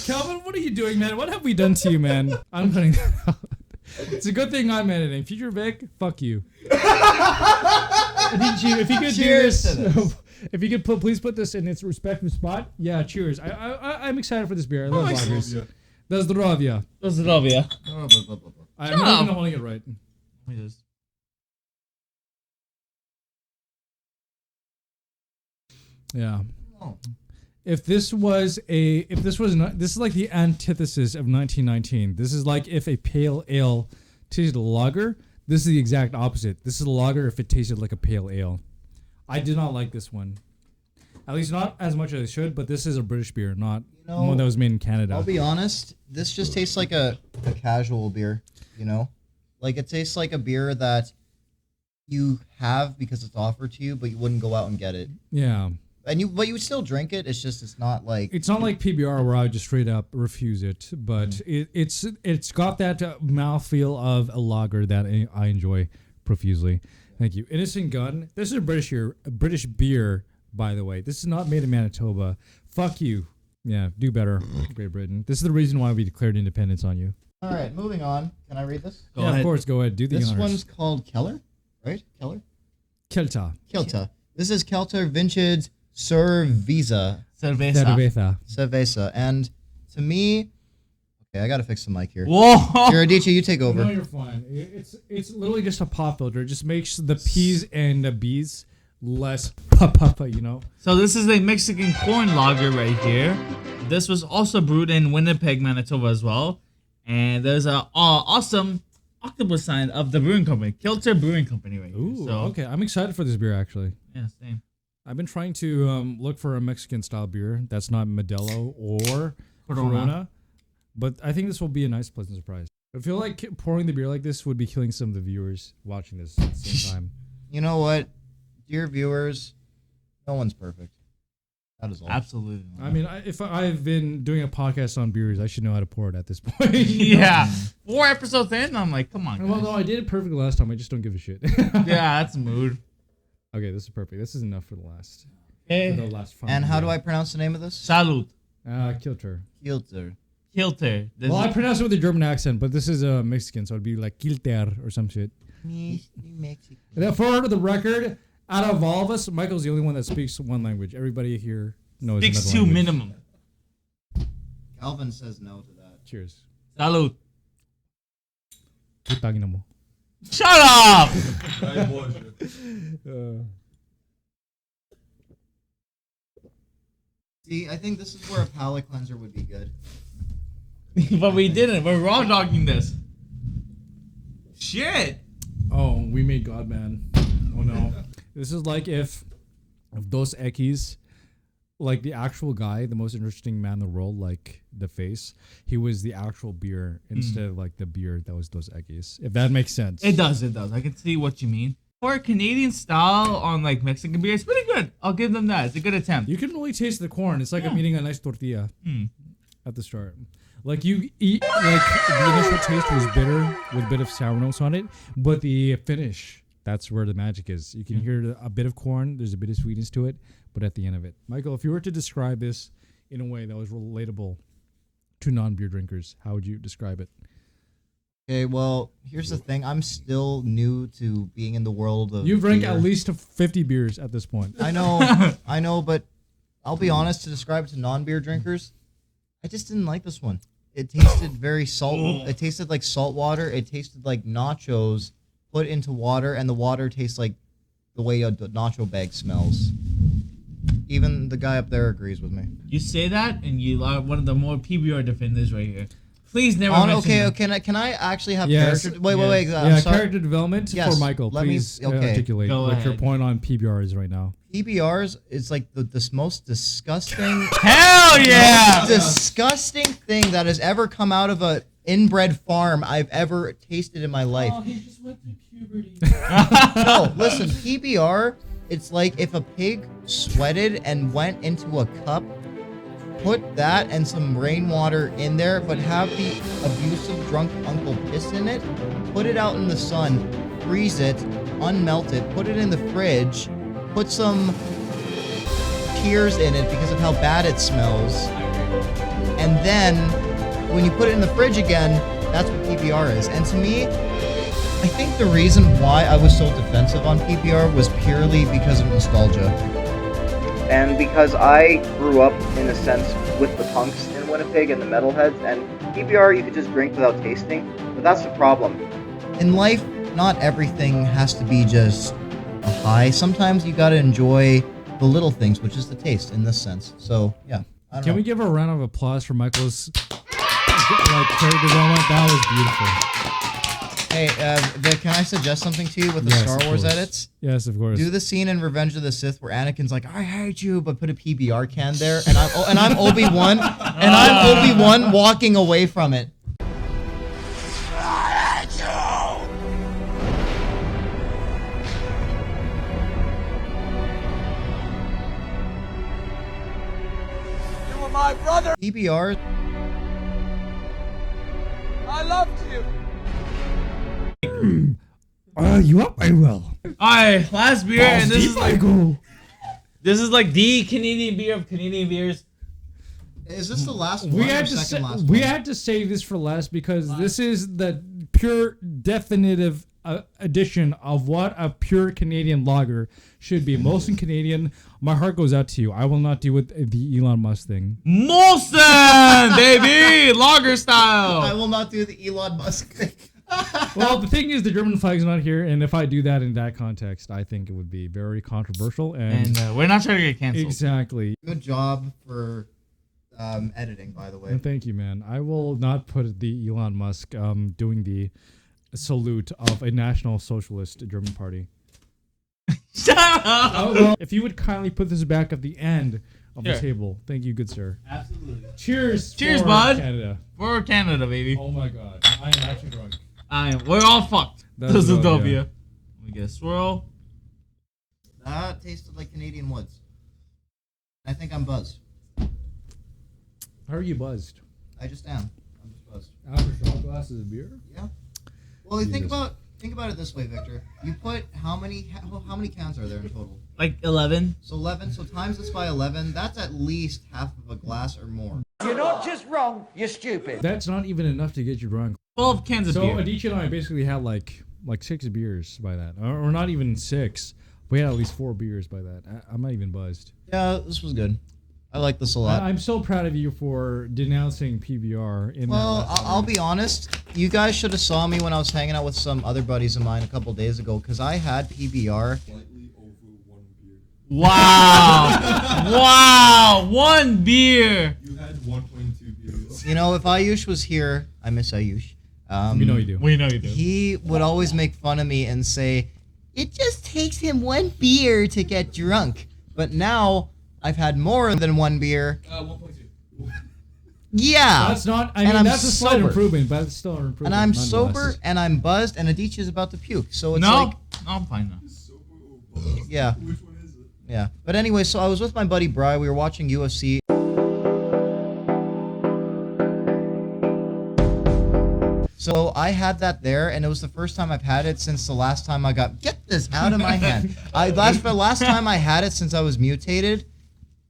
Calvin, what are you doing, man? What have we done to you, man? I'm cutting that out. It's a good thing I'm editing. Future Vic, fuck you. If you could Cheers do to this, this. if you could please put this in its respective spot. Yeah, cheers. I'm excited for this beer. I love lagers. That's Zdravia. Zdravia. I'm not even holding it right. Yeah. Oh. If this was not, this is like the antithesis of 1919. This is like if a pale ale tasted a lager. This is the exact opposite. This is a lager if it tasted like a pale ale. I did not like this one. At least not as much as I should, but this is a British beer, not one that was made in Canada. I'll be honest. This just tastes like a casual beer. You know, like it tastes like a beer that you have because it's offered to you, but you wouldn't go out and get it. Yeah. And but you would still drink it. It's just it's not like It's not like PBR where I would just straight up refuse it, but it's got that mouthfeel of a lager that I enjoy profusely. Thank you. Innocent Gun. This is a British beer, by the way. This is not made in Manitoba. Fuck you. Yeah, do better, Great Britain. This is the reason why we declared independence on you. All right, moving on. Can I read this? Go ahead. Of course, go ahead. Do the This honors. one's called Keller, right? Keller? Kelta. Kelta. This is Kelter Vintage Cerveza. Cerveza. Cerveza. And to me, okay, I gotta fix the mic here. Whoa! Eurydice, you take over. No, you're fine. It's literally just a pop filter. It just makes the P's and the B's less papa, you know? So this is a Mexican corn lager right here. This was also brewed in Winnipeg, Manitoba as well. And there's a awesome octopus sign of the brewing company, Kilter Brewing Company right here. Ooh, So, okay. I'm excited for this beer, actually. yeah, same. I've been trying to look for a Mexican-style beer that's not Modelo or Corona, but I think this will be a nice, pleasant surprise. I feel like pouring the beer like this would be killing some of the viewers watching this at the same time. You know what? Dear viewers, no one's perfect. That is all. Absolutely. I mean, if I've been doing a podcast on beers, I should know how to pour it at this point. you know? Yeah. 4 episodes in, I'm like, come on, guys. Well, no, I did it perfectly last time. I just don't give a shit. Yeah, that's mood. Okay, this is perfect. This is enough for the last. Okay. For the last final And how beer. do I pronounce the name of this? Salud. Kilter. Kilter. Kilter. This Well, I is- pronounce it with a German accent, but this is a Mexican, so it'd be like Kilter or some shit. And for the record, out of all of us, Michael's the only one that speaks one language. Everybody here knows Speaks another 2 language. minimum. Calvin says no to that. Cheers. Salud. Putang ina mo. Shut up! Ay, bullshit. See, I think this is where a palate cleanser would be good. But we didn't. We're raw dogging this. Shit. Oh, we made God Man. Oh no. This is like if Dos Equis, like the actual guy, the most interesting man in the world, like the face, he was the actual beer instead of like the beer that was Dos Equis. If that makes sense. It does. I can see what you mean. For a Canadian style on like Mexican beer, it's pretty good. I'll give them that. It's a good attempt. You can really taste the corn. It's like I'm eating a nice tortilla at the start. Like you eat, like the initial taste was bitter with a bit of sour notes on it, but the finish, that's where the magic is. You can hear a bit of corn. There's a bit of sweetness to it, but at the end of it, Michael, if you were to describe this in a way that was relatable to non-beer drinkers, how would you describe it? Okay, well, here's the thing. I'm still new to being in the world of You've drank beer. at least 50 beers at this point. I know, but I'll be honest, to describe it to non-beer drinkers, I just didn't like this one. It tasted very salt. It tasted like salt water. It tasted like nachos put into water, and the water tastes like the way a nacho bag smells. Even the guy up there agrees with me. You say that, and you are one of the more PBR defenders right here. Please never Oh, mention okay, them. can I actually have Yes, character? Wait. yeah, I'm sorry. character development Yes, for Michael. let me- Please okay. articulate Go what your ahead. point on PBR is right now. PBRs is like the most disgusting, Hell yeah! disgusting thing that has ever come out of a inbred farm I've ever tasted in my life. Oh, he just went through puberty. No, listen, PBR, it's like if a pig sweated and went into a cup, put that and some rainwater in there, but have the abusive drunk uncle piss in it, put it out in the sun, freeze it, unmelt it, put it in the fridge, put some tears in it because of how bad it smells, and then when you put it in the fridge again, that's what PBR is. And to me, I think the reason why I was so defensive on PBR was purely because of nostalgia. And because I grew up, in a sense, with the punks in Winnipeg and the metalheads, and PBR you could just drink without tasting, but that's the problem. In life, not everything has to be just a high. Sometimes you gotta enjoy the little things, which is the taste in this sense. So, yeah. I don't Can know. we give a round of applause for Michael's character development? That was beautiful. Hey, Vic, can I suggest something to you with the Yes, Star of Wars course. edits? Yes, of course. Do the scene in Revenge of the Sith where Anakin's like, "I hate you," but put a PBR can there, and I'm Obi-Wan, and I'm Obi-Wan walking away from it. PBR. I loved you. You up? I will. Alright, last beer, and this is like go. this is like the Canadian beer of Canadian beers. Is this the last one? We or had to second last we one? had to save this for last because this is the pure definitive edition of what a pure Canadian lager should be. Molson Canadian. My heart goes out to you. I will not deal with the Elon Musk thing. Molson, baby, lager I style. will not do the Elon Musk thing. Well, the thing is, the German flag's not here, and if I do that in that context, I think it would be very controversial. And We're not trying to get canceled. exactly. Good job for editing, by the way. And thank you, man. I will not put the Elon Musk doing the salute of a National Socialist German Party. Shut up. If you would kindly put this back at the end of the Sure. table. Thank you, good sir. Absolutely. Cheers. Cheers, for bud. Canada. For Canada, baby. Oh my god. I am actually drunk. We're all fucked. That's This is a W. W. Let me get a swirl. That tasted like Canadian woods. I think I'm buzzed. How are you buzzed? I just am. I'm just buzzed. After shot glasses of beer? Yeah. Well, think Jesus. about it this way, Victor. You put how many cans are there in total? Like 11. So 11. So times this by 11. That's at least half of a glass or more. You're not just wrong, you're stupid. That's not even enough to get you drunk. 12 cans of So beer. Adichie and I basically had like 6 beers by that. Or not even 6. We had at least 4 beers by that. I'm not even buzzed. Yeah, this was good. I like this a lot. I'm so proud of you for denouncing PBR. Well, I'll be honest. You guys should have saw me when I was hanging out with some other buddies of mine a couple days ago, because I had PBR. Slightly over 1 beer. Wow. Wow. 1 beer. You had 1.2 beers. You know, if Ayush was here, I miss Ayush. We know you do. We know you do. He would always make fun of me and say, "It just takes him 1 beer to get drunk." But now I've had more than 1 beer. 1.2. Yeah. That's not. I And mean, I'm that's a slight sober. improvement, but it's still an improvement. And I'm nonetheless. sober and I'm buzzed and Adichie is about to puke. So it's No. like, No, I'm fine now. Sober or buzzed? yeah, Which one is it? yeah. But anyway, so I was with my buddy Bri. We were watching UFC. So I had that there, and it was the first time I've had it since the last time I got. Get this out of my hand! The last time I had it since I was mutated.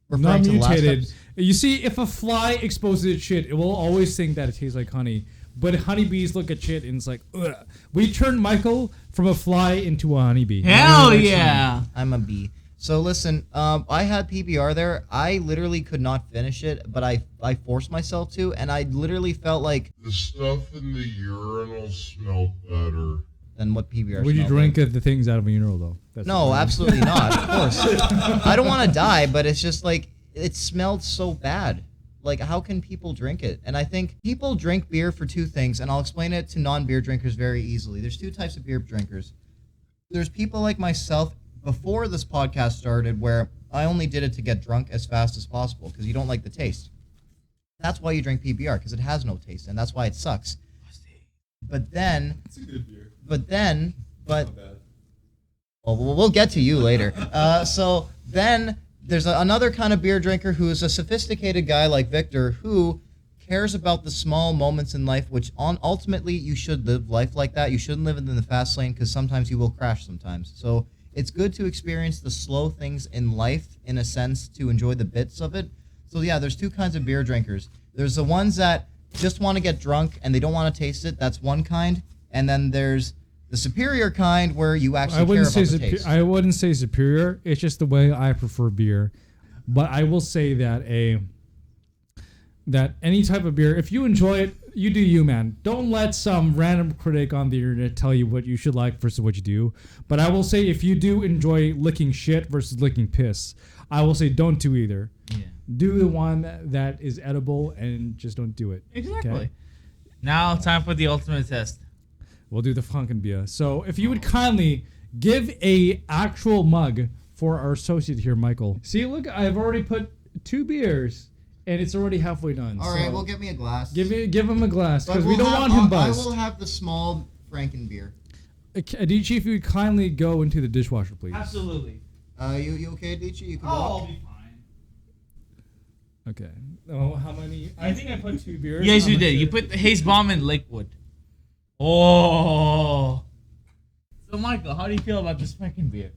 Not referring to the last mutated. episode. You see, if a fly exposes its shit, it will always think that it tastes like honey. But honeybees look at shit and it's like, ugh. We turned Michael from a fly into a honeybee. Hell yeah. I'm a bee. So listen, I had PBR there. I literally could not finish it, but I forced myself to, and I literally felt like The stuff in the urinal smelled better. than what PBR. Would you smelled drink like. the things out of a urinal though? That's No, the thing. absolutely not. Of course, I don't want to die, but it's just like it smelled so bad. Like, how can people drink it? And I think people drink beer for 2 things, and I'll explain it to non-beer drinkers very easily. There's 2 types of beer drinkers. There's people like myself before this podcast started where I only did it to get drunk as fast as possible because you don't like the taste. That's why you drink PBR, because it has no taste, and that's why it sucks. But then, It's a good beer. but Not bad. well, we'll get to you later. So then there's another kind of beer drinker who is a sophisticated guy like Victor who cares about the small moments in life, which ultimately you should live life like that. You shouldn't live in the fast lane because sometimes you will crash sometimes. So it's good to experience the slow things in life in a sense to enjoy the bits of it. So yeah, there's 2 kinds of beer drinkers. There's the ones that just want to get drunk and they don't want to taste it. That's one kind. And then there's the superior kind where you actually I wouldn't care say about the taste. I wouldn't say superior. It's just the way I prefer beer. But I will say that that any type of beer, if you enjoy it, you do you, man. Don't let some random critic on the internet tell you what you should like versus what you do. But I will say, if you do enjoy licking shit versus licking piss, I will say don't do either. Yeah. Do the one that is edible and just don't do it. Exactly. Okay? Now, time for the ultimate test. We'll do the Frankenbier. So if you would kindly give a actual mug for our associate here, Michael. See, look, I've already put 2 beers, and it's already halfway done. All right, well, get me a glass. give him a glass But because we we'll don't have- want him I buzzed. will have the small Franken beer. Adichie, if you would kindly go into the dishwasher, please. Absolutely. You okay, Adichie? You can Oh, I'll walk. be Okay. Oh, how many? I think I put 2 beers. Yes, How you much did. is You it? put the haze bomb in liquid. Oh. So Michael, how do you feel about this fucking beer?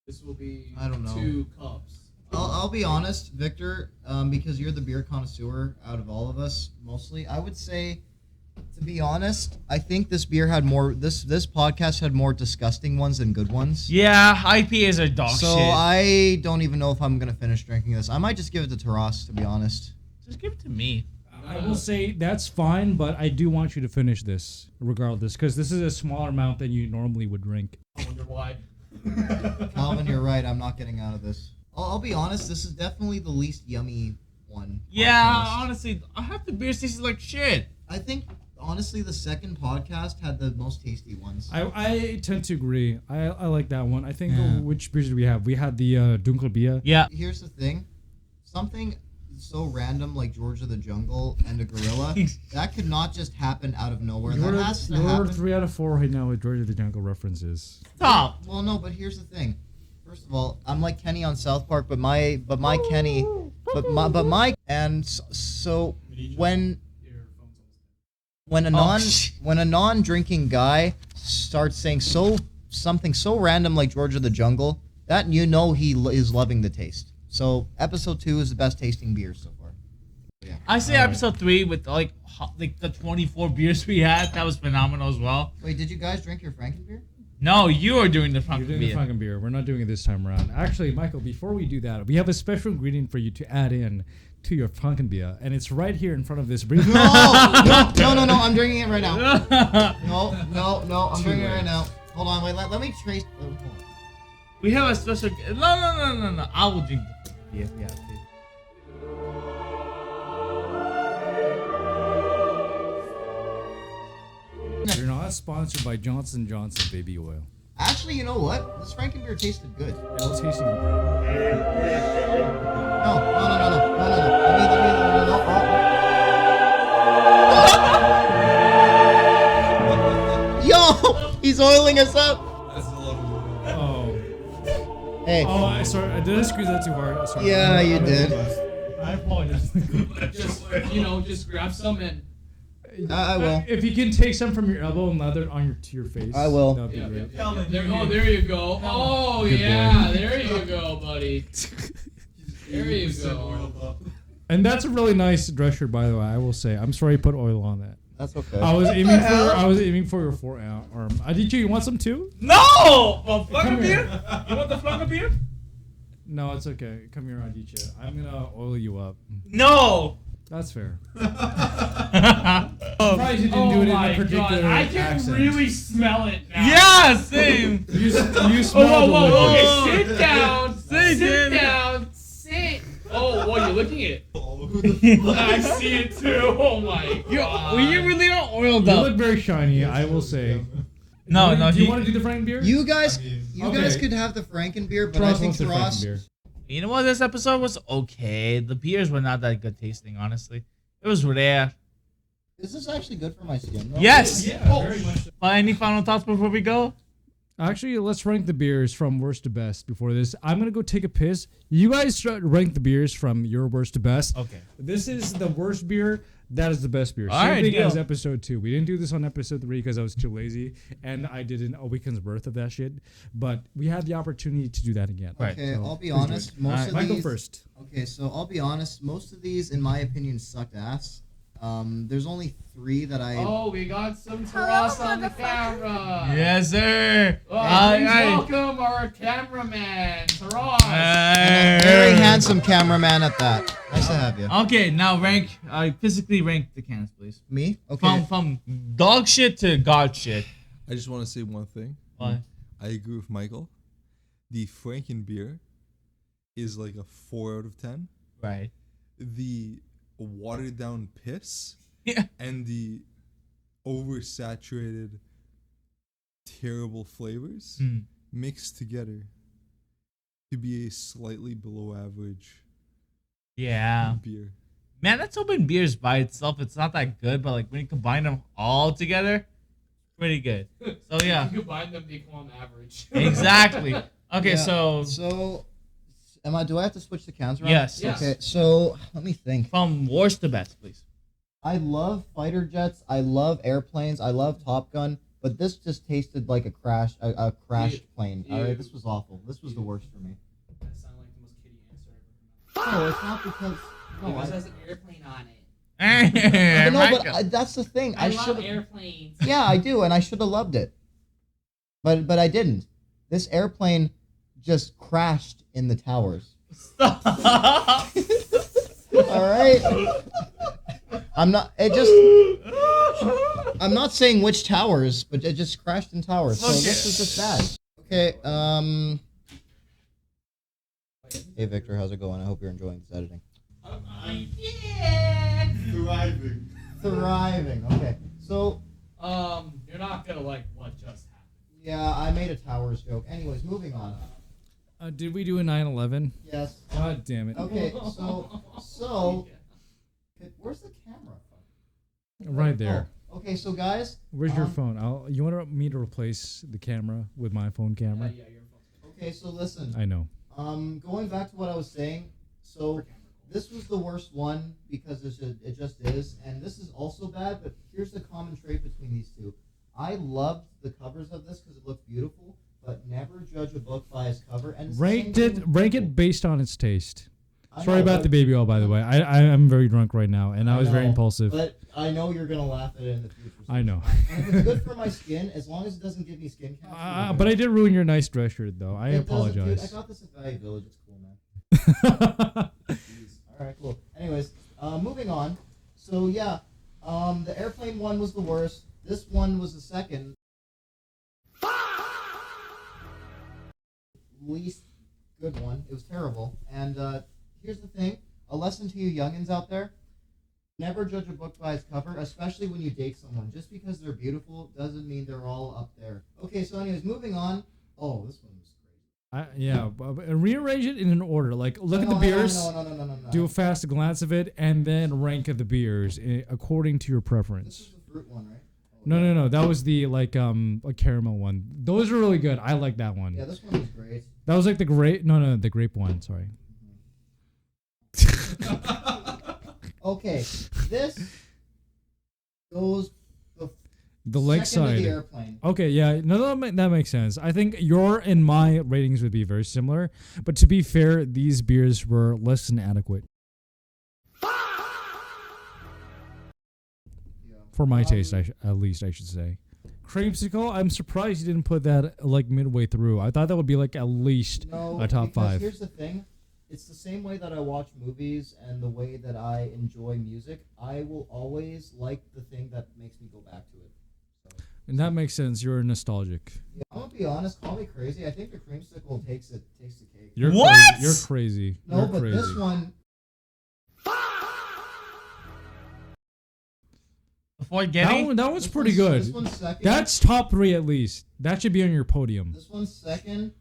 This will be I don't know. 2 cups. I'll be honest, Victor, because you're the beer connoisseur out of all of us, mostly. I would say, to be honest, I think this beer had more. This podcast had more disgusting ones than good ones. Yeah, IPAs are dog So shit. I don't even know if I'm gonna finish drinking this. I might just give it to Taras, to be honest. Just give it to me. I will say that's fine, but I do want you to finish this regardless, because this is a smaller amount than you normally would drink. I wonder why. Calvin, you're right. I'm not getting out of this. I'll be honest. This is definitely the least yummy one. Yeah, podcast. honestly, I have the beer tastes like shit. I think honestly the second podcast had the most tasty ones. I tend to agree. I like that one. I think Yeah. which beers did we have? We had the Dunkelbier. Yeah. Here's the thing, something so random like George of the Jungle and a gorilla that could not just happen out of nowhere. You're, That has to you're happen. 3 out of 4 right now with George of the Jungle references. Stop. Well, no, but here's the thing. First of all, I'm like Kenny on South Park, but my Kenny, but my and so when a non-drinking guy starts saying something so random like George of the Jungle, that you know he is loving the taste. So episode 2 is the best tasting beer so far. Yeah. I say episode 3 with like the 24 beers we had. That was phenomenal as well. Wait, did you guys drink your Franken beer? No, you are doing the You're fucking doing beer. the fucking beer. We're not doing it this time around. Actually, Michael, before we do that, we have a special ingredient for you to add in to your Franken beer, and it's right here in front of this brief. No, I'm drinking it right now. No, I'm drinking it right now. Hold on, wait, let me trace. Hold on. We have a special. No. I will drink the beer. Yeah, please. You're not sponsored by Johnson Johnson baby oil. Actually, you know what? This Franken beer tasted good. It'll taste you. No. Yo, he's oiling us up. Oh. Hey. Oh, sorry. Did I squeeze that too hard? Sorry. Yeah, you did. I apologize. Just, just grab some and... I will. If you can take some from your elbow and lather it on to your face. I will. That'd be great. There you go. Oh, Good yeah. boy. There you go, buddy. There you go. And that's a really nice dress shirt, by the way. I will say. I'm sorry you put oil on that. That's okay. I was aiming for your forearm. Adichu, you want some too? No! Well, Come Flunker here. beer? You want the Flunker beer? No, it's okay. Come here, Adichu. I'm gonna oil you up. No! That's fair. I'm surprised you didn't do it in a particular I can accent. really smell it now. Yeah, same! You smell Whoa. delicious. Okay, sit down. Sit Sit down. down. Sit. Oh, whoa, you're licking it. I see it too. Oh my god. Well, you really are oiled You up. look very shiny, I will say. No, Do you want to do the Franken beer? You guys Okay. could have the Franken beer, but Ross I think wants the Franken Ross. beer. You know what? This episode was okay. The beers were not that good tasting, honestly. It was rare. Is this actually good for my skin? Though? Yes! Yeah, very much so. Any final thoughts before we go? Actually, let's rank the beers from worst to best before this. I'm going to go take a piss. You guys rank the beers from your worst to best. Okay. This is the worst beer. That is the best beer. All Same right, thing deal. as episode 2. We didn't do this on episode 3 because I was too lazy, and I did a weekend's worth of that shit. But we had the opportunity to do that again. Right. Okay, So, I'll be please do honest. it. Most of Michael these. first. Okay, so I'll be honest. Most of these, in my opinion, sucked ass. There's only 3 that I. Oh, we got some Taras on the camera. Yes, sir. Oh, please welcome our cameraman, Taras. And a very handsome cameraman at that. Nice to have you. Okay, now physically rank the cans, please. Me? Okay. From dog shit to god shit. I just want to say one thing. What? I agree with Michael. The Franken beer is like a 4 out of 10. Right. The watered down piss Yeah. and the oversaturated terrible flavors mixed together to be a slightly below average Yeah. beer. Man, that's open beers by itself. It's not that good, but like when you combine them all together, pretty good. So yeah. You combine them, they come on average. Exactly. Okay, Yeah, so So, Do I have to switch the cans around? Yes. Okay, so let me think. From worst to best, please. I love fighter jets. I love airplanes. I love Top Gun. But this just tasted like a crashed plane. All right, this was awful. This was the worst for me. That sounded like the most kiddie answer I've ever heard. No, it's not because. No, Because there's an airplane on it. That's the thing. I should love airplanes. Yeah, I do, and I should have loved it. But I didn't. This airplane just crashed in the towers. Stop. All right. I'm not saying which towers, but it just crashed in towers. So this is just bad. Okay, Hey Victor, how's it going? I hope you're enjoying this editing. Thriving. Okay. So You're not gonna like what just happened. yeah, I made a towers joke. Anyways, moving on. Did we do a 9/11? Yes. God damn it. Okay, so where's the camera? Right there. Oh, okay, so guys. Where's your phone? You want me to replace the camera with my phone camera? Yeah, your phone's Okay, so listen. I know. Going back to what I was saying. So this was the worst one because it just is, and this is also bad. But here's the common trait between these two. I loved the covers of this because it looked beautiful, but never judge a book by its cover. And it's the same thing with Rank it based on its taste. I Sorry know, about but- the baby oil, by the way. I'm very drunk right now, and I was very know, impulsive. But I know you're gonna laugh at it in the future. So I know. And if it's good for my skin, as long as it doesn't give me skin cancer. But I did ruin your nice dress shirt, though. I It doesn't, dude. I apologize. got this at Value Village. It's cool, man. Jeez. All right, cool. Anyways, moving on. So yeah, the airplane one was the worst. This one was the second. Least good one. It was terrible. And here's the thing: a lesson to you youngins out there: never judge a book by its cover, especially when you date someone. Just because they're beautiful doesn't mean they're all up there. Okay, so anyways, moving on. Oh, this one was crazy. Rearrange it in an order. Like, look at the beers, No. do a fast glance of it, and then rank the beers according to your This preference. is the fruit one, right? Oh, No. That was the like caramel one. Those are really good. I like that one. Yeah, this one was great. That was like the grape. No, the grape one. Sorry. Okay, this goes The leg second to side. the airplane. Okay, yeah, no, that makes sense. I think your and my ratings would be very similar, but to be fair, these beers were less than adequate for my taste. At least I should say. Creamsicle, I'm surprised you didn't put that like midway through. I thought that would be like at least No, a top because 5. Here's the thing. It's the same way that I watch movies and the way that I enjoy music. I will always like the thing that makes me go back to it. So, And that makes sense. You're nostalgic. yeah, I'm gonna be honest. Call me crazy. I think the creamsicle takes the cake. You're What? Crazy. You're crazy. No, You're but crazy. this one. Before getting That one's This pretty good. This one's second. That's top 3 at least. That should be on your podium. This one's second.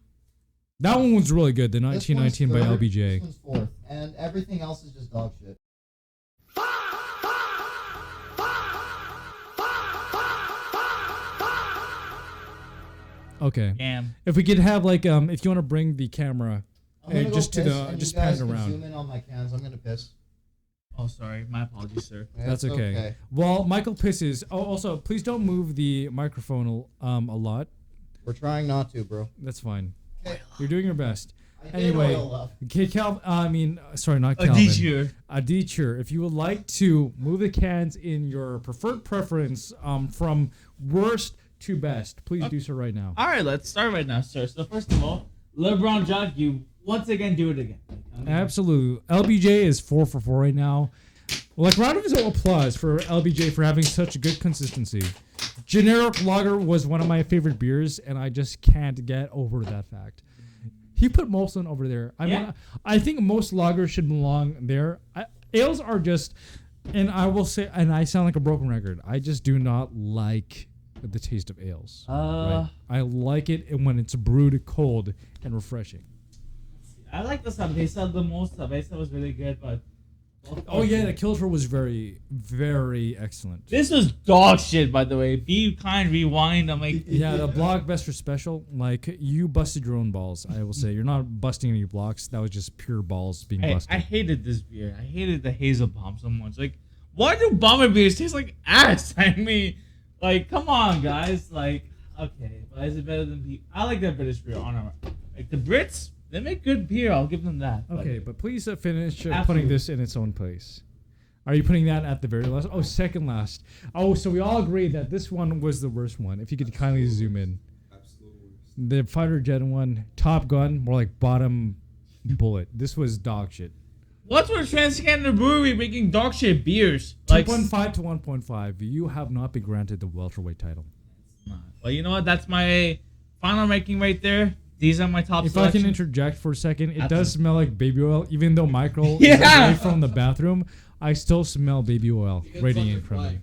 That one was really good. The This one's 1919 by third, LBJ. This one's fourth, and everything else is just dog shit. Okay. Damn. If we could have like if you want to bring the camera I'm gonna go just to piss, the and just you guys pan it can around. Zoom in on my cans. I'm gonna piss. Oh, sorry. My apologies, sir. That's okay. Well, Michael pisses. Oh, also, please don't move the microphone a lot. We're trying not to, bro. That's fine. Okay. You're doing your best. I did Anyway, oil up. okay, sorry, not Calvin. Aditya. Aditya, if you would like to move the cans in your preferred preference from worst to best, please do so right now. All right, let's start right now, sir. So first of all, LeBron Jack, you once again do it again. Absolutely. LBJ is 4 for 4 right now. Like, round of applause for LBJ for having such good consistency. Generic Lager was one of my favorite beers, and I just can't get over that fact. He put Molson over there. I mean, I think most lagers should belong there. Ales are just, and I will say, and I sound like a broken record, I just do not like the taste of ales. Right? I like it when it's brewed cold and refreshing. I like the Cerveza the most. Cerveza was really good, but Oh yeah, the Kilter was very, very excellent. This was dog shit, by the way. Be kind, rewind. I'm like, Yeah, the Blockbuster special, like you busted your own balls. I will say you're not busting any blocks. That was just pure balls being busted. I hated this beer. I hated the Hazel Bomb so much. Like, why do bomber beers taste like ass? I mean, like, come on, guys. Like, okay, but is it better than beer? I like that British beer. Like the Brits, they make good beer. I'll give them that. Okay, but please finish Absolutely. putting this in its own place. Are you putting that at the very last? Oh, second last. Oh, so we all agree that this one was the worst one. If you could kindly zoom in. The fighter jet one, Top Gun, more like bottom bullet. This was dog shit. What's with TransCanada Brewery making dog shit beers? Like, 2.5 to 1.5. You have not been granted the welterweight title. well, you know what? That's my final ranking right there. These are my top If selection. I can interject for a second, it Absolutely. does smell like baby oil. Even though Michael Yeah. is away from the bathroom, I still smell baby oil radiating from me.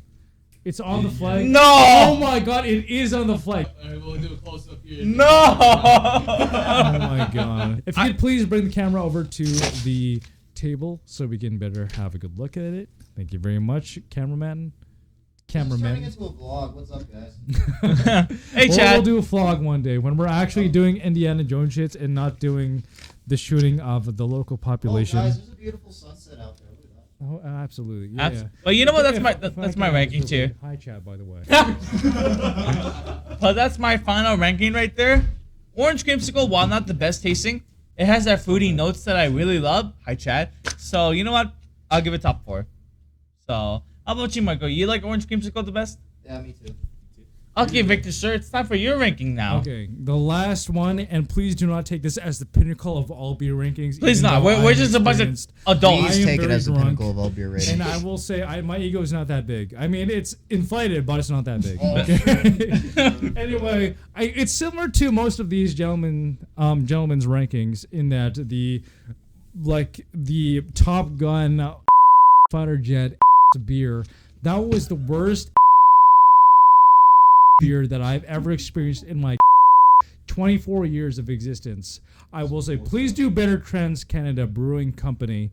It's on the flag. No! Oh my god, it is on the flag. Alright, we'll do a close up here. No! Oh my god. If you could please bring the camera over to the table so we can better have a good look at it. Thank you very much, cameraman. Cameraman. into a vlog. What's up, guys? Hey, Or Chad. we'll do a vlog one day when we're actually doing Indiana Jones shits and not doing the shooting of the local population. there's a beautiful sunset out there. Look at that. Oh, absolutely. Yeah, yeah. Well, you know what? That's my If I that's my can, ranking too. Hi, Chad, by the way. But that's my final ranking right there. Orange Creamsicle, while not the best tasting, it has that fruity notes that I really love. Hi, Chad. So you know what? I'll give it top 4. So how about you, Michael? You like Orange Creamsicle the best? Yeah, me too. Okay, Victor, sir, it's time for your ranking now. Okay, the last one, and please do not take this as the pinnacle of all beer rankings. Please even not. though We're I'm just a bunch of experienced. adults. I Please am take it very as the drunk. pinnacle of all beer ratings. And I will say, my ego is not that big. I mean, it's inflated, but it's not that big. Okay? Anyway, it's similar to most of these gentlemen's rankings in that the Top Gun fighter jet beer, that was the worst beer that I've ever experienced in my 24 years of existence. I will say, please do better, TransCanada Brewing Company.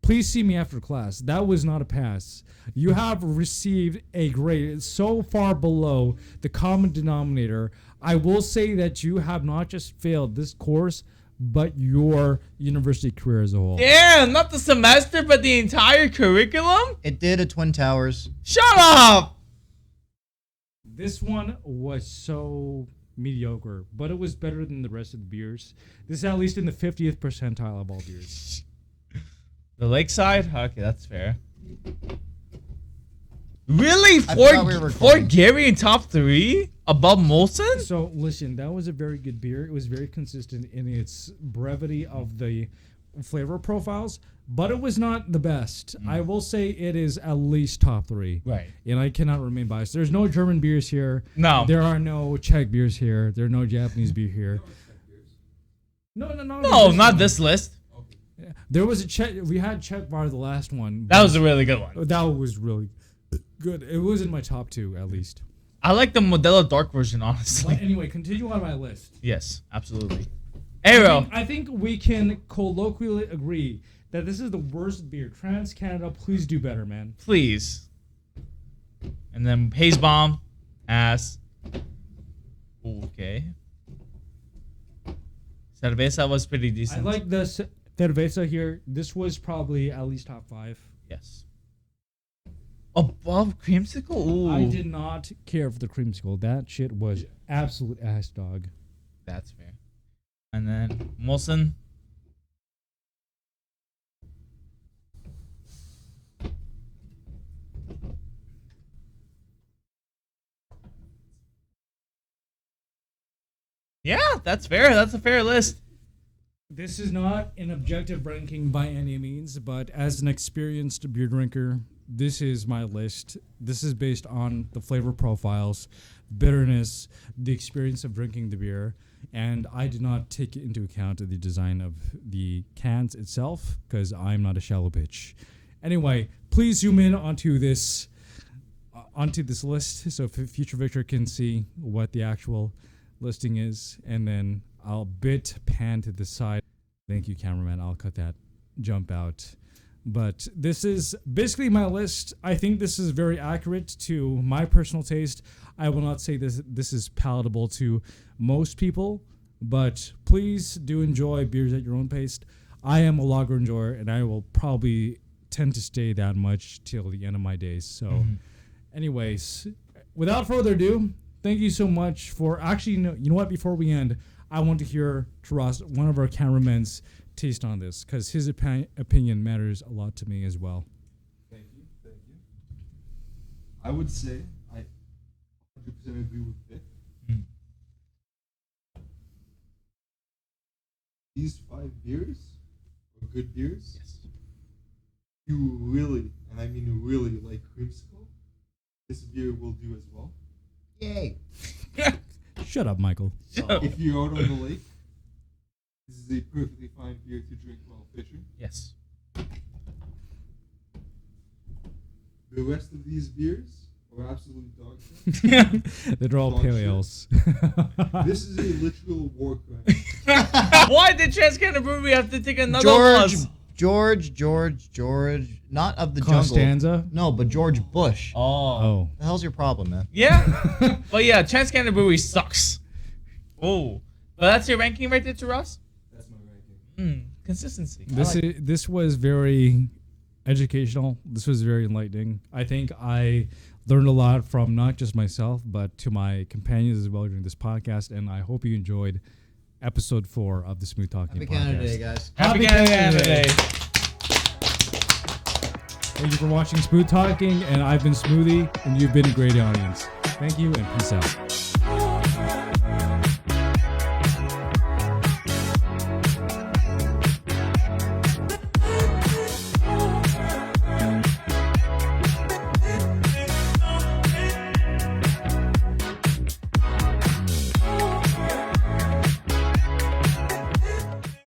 Please see me after class. That was not a pass. You have received a grade so far below the common denominator. I will say that you have not just failed this course, but your university career as a whole. Damn, not the semester, but the entire curriculum? It did at Twin Towers. Shut up! This one was so mediocre, but it was better than the rest of the beers. This is at least in the 50th percentile of all beers. The Lakeside? Okay, that's fair. Really? I forgot we were For recording. Gary in top 3? Above Molson? So listen, that was a very good beer. It was very consistent in its brevity of the flavor profiles, but it was not the best. I will say it is at least top 3. Right. And I cannot remain biased. There's no German beers here. No. There are no Czech beers here. There are no Japanese beer here. No. No, not this list. There was a Czech. We had Czech bar the last one. That was a really good one. That was really good. It was in my top 2 at least. I like the Modelo Dark version, honestly. But anyway, continue on my list. Yes, absolutely. Arrow. I think we can colloquially agree that this is the worst beer. TransCanada, please do better, man. Please. And then Haze Bomb. Ass. Ooh, okay. Cerveza was pretty I decent. like the cerveza here. This was probably at least top 5. Yes. Above Creamsicle? Ooh. I did not care for the creamsicle. That shit was absolute ass dog. That's fair. And then Molson. Yeah, that's fair. That's a fair list. This is not an objective ranking by any means, but as an experienced beer drinker, this is my list. This is based on the flavor profiles, bitterness, the experience of drinking the beer, and I did not take into account the design of the cans itself because I'm not a shallow bitch. Anyway, please zoom in onto this list so future Victor can see what the actual listing is, and then I'll pan to the side. Thank you, cameraman. I'll cut that jump out. But this is basically my list. I think this is very accurate to my personal taste. I will not say this is palatable to most people, but please do enjoy beers at your own pace. I am a lager enjoyer, and I will probably tend to stay that much till the end of my days. So, anyways, without further ado, thank you so much for actually. You know what? Before we end, I want to hear Taras, one of our cameramen's taste on this, because his opinion matters a lot to me as well. Thank you. I would say I 100% agree with Vic. These 5 beers are good beers. Yes. You really, and I mean really, like creamsicle, this beer will do as well. Yay. Shut up, Michael. If you're out on the lake, this is a perfectly fine beer to drink while fishing. Yes. The rest of these beers are absolute dog shit. They're all Dog pale shit. ales. This is a literal war crime. Why did Transcanada Brewery have to take another loss? George, not of the Costanza? jungle. No, but George Bush. Oh. The hell's your problem, man? Yeah. But yeah, Transcanada Brewery sucks. Oh. But that's your ranking right there to Ross? That's my ranking. Consistency. This was very educational. This was very enlightening. I think I learned a lot from not just myself, but to my companions as well during this podcast. And I hope you enjoyed episode 4 of the Smooth Talking Happy podcast. Canada Day, guys. Happy Canada Day. Thank you for watching Smooth Talking, and I've been Smoothie, and you've been a great audience. Thank you, and peace out.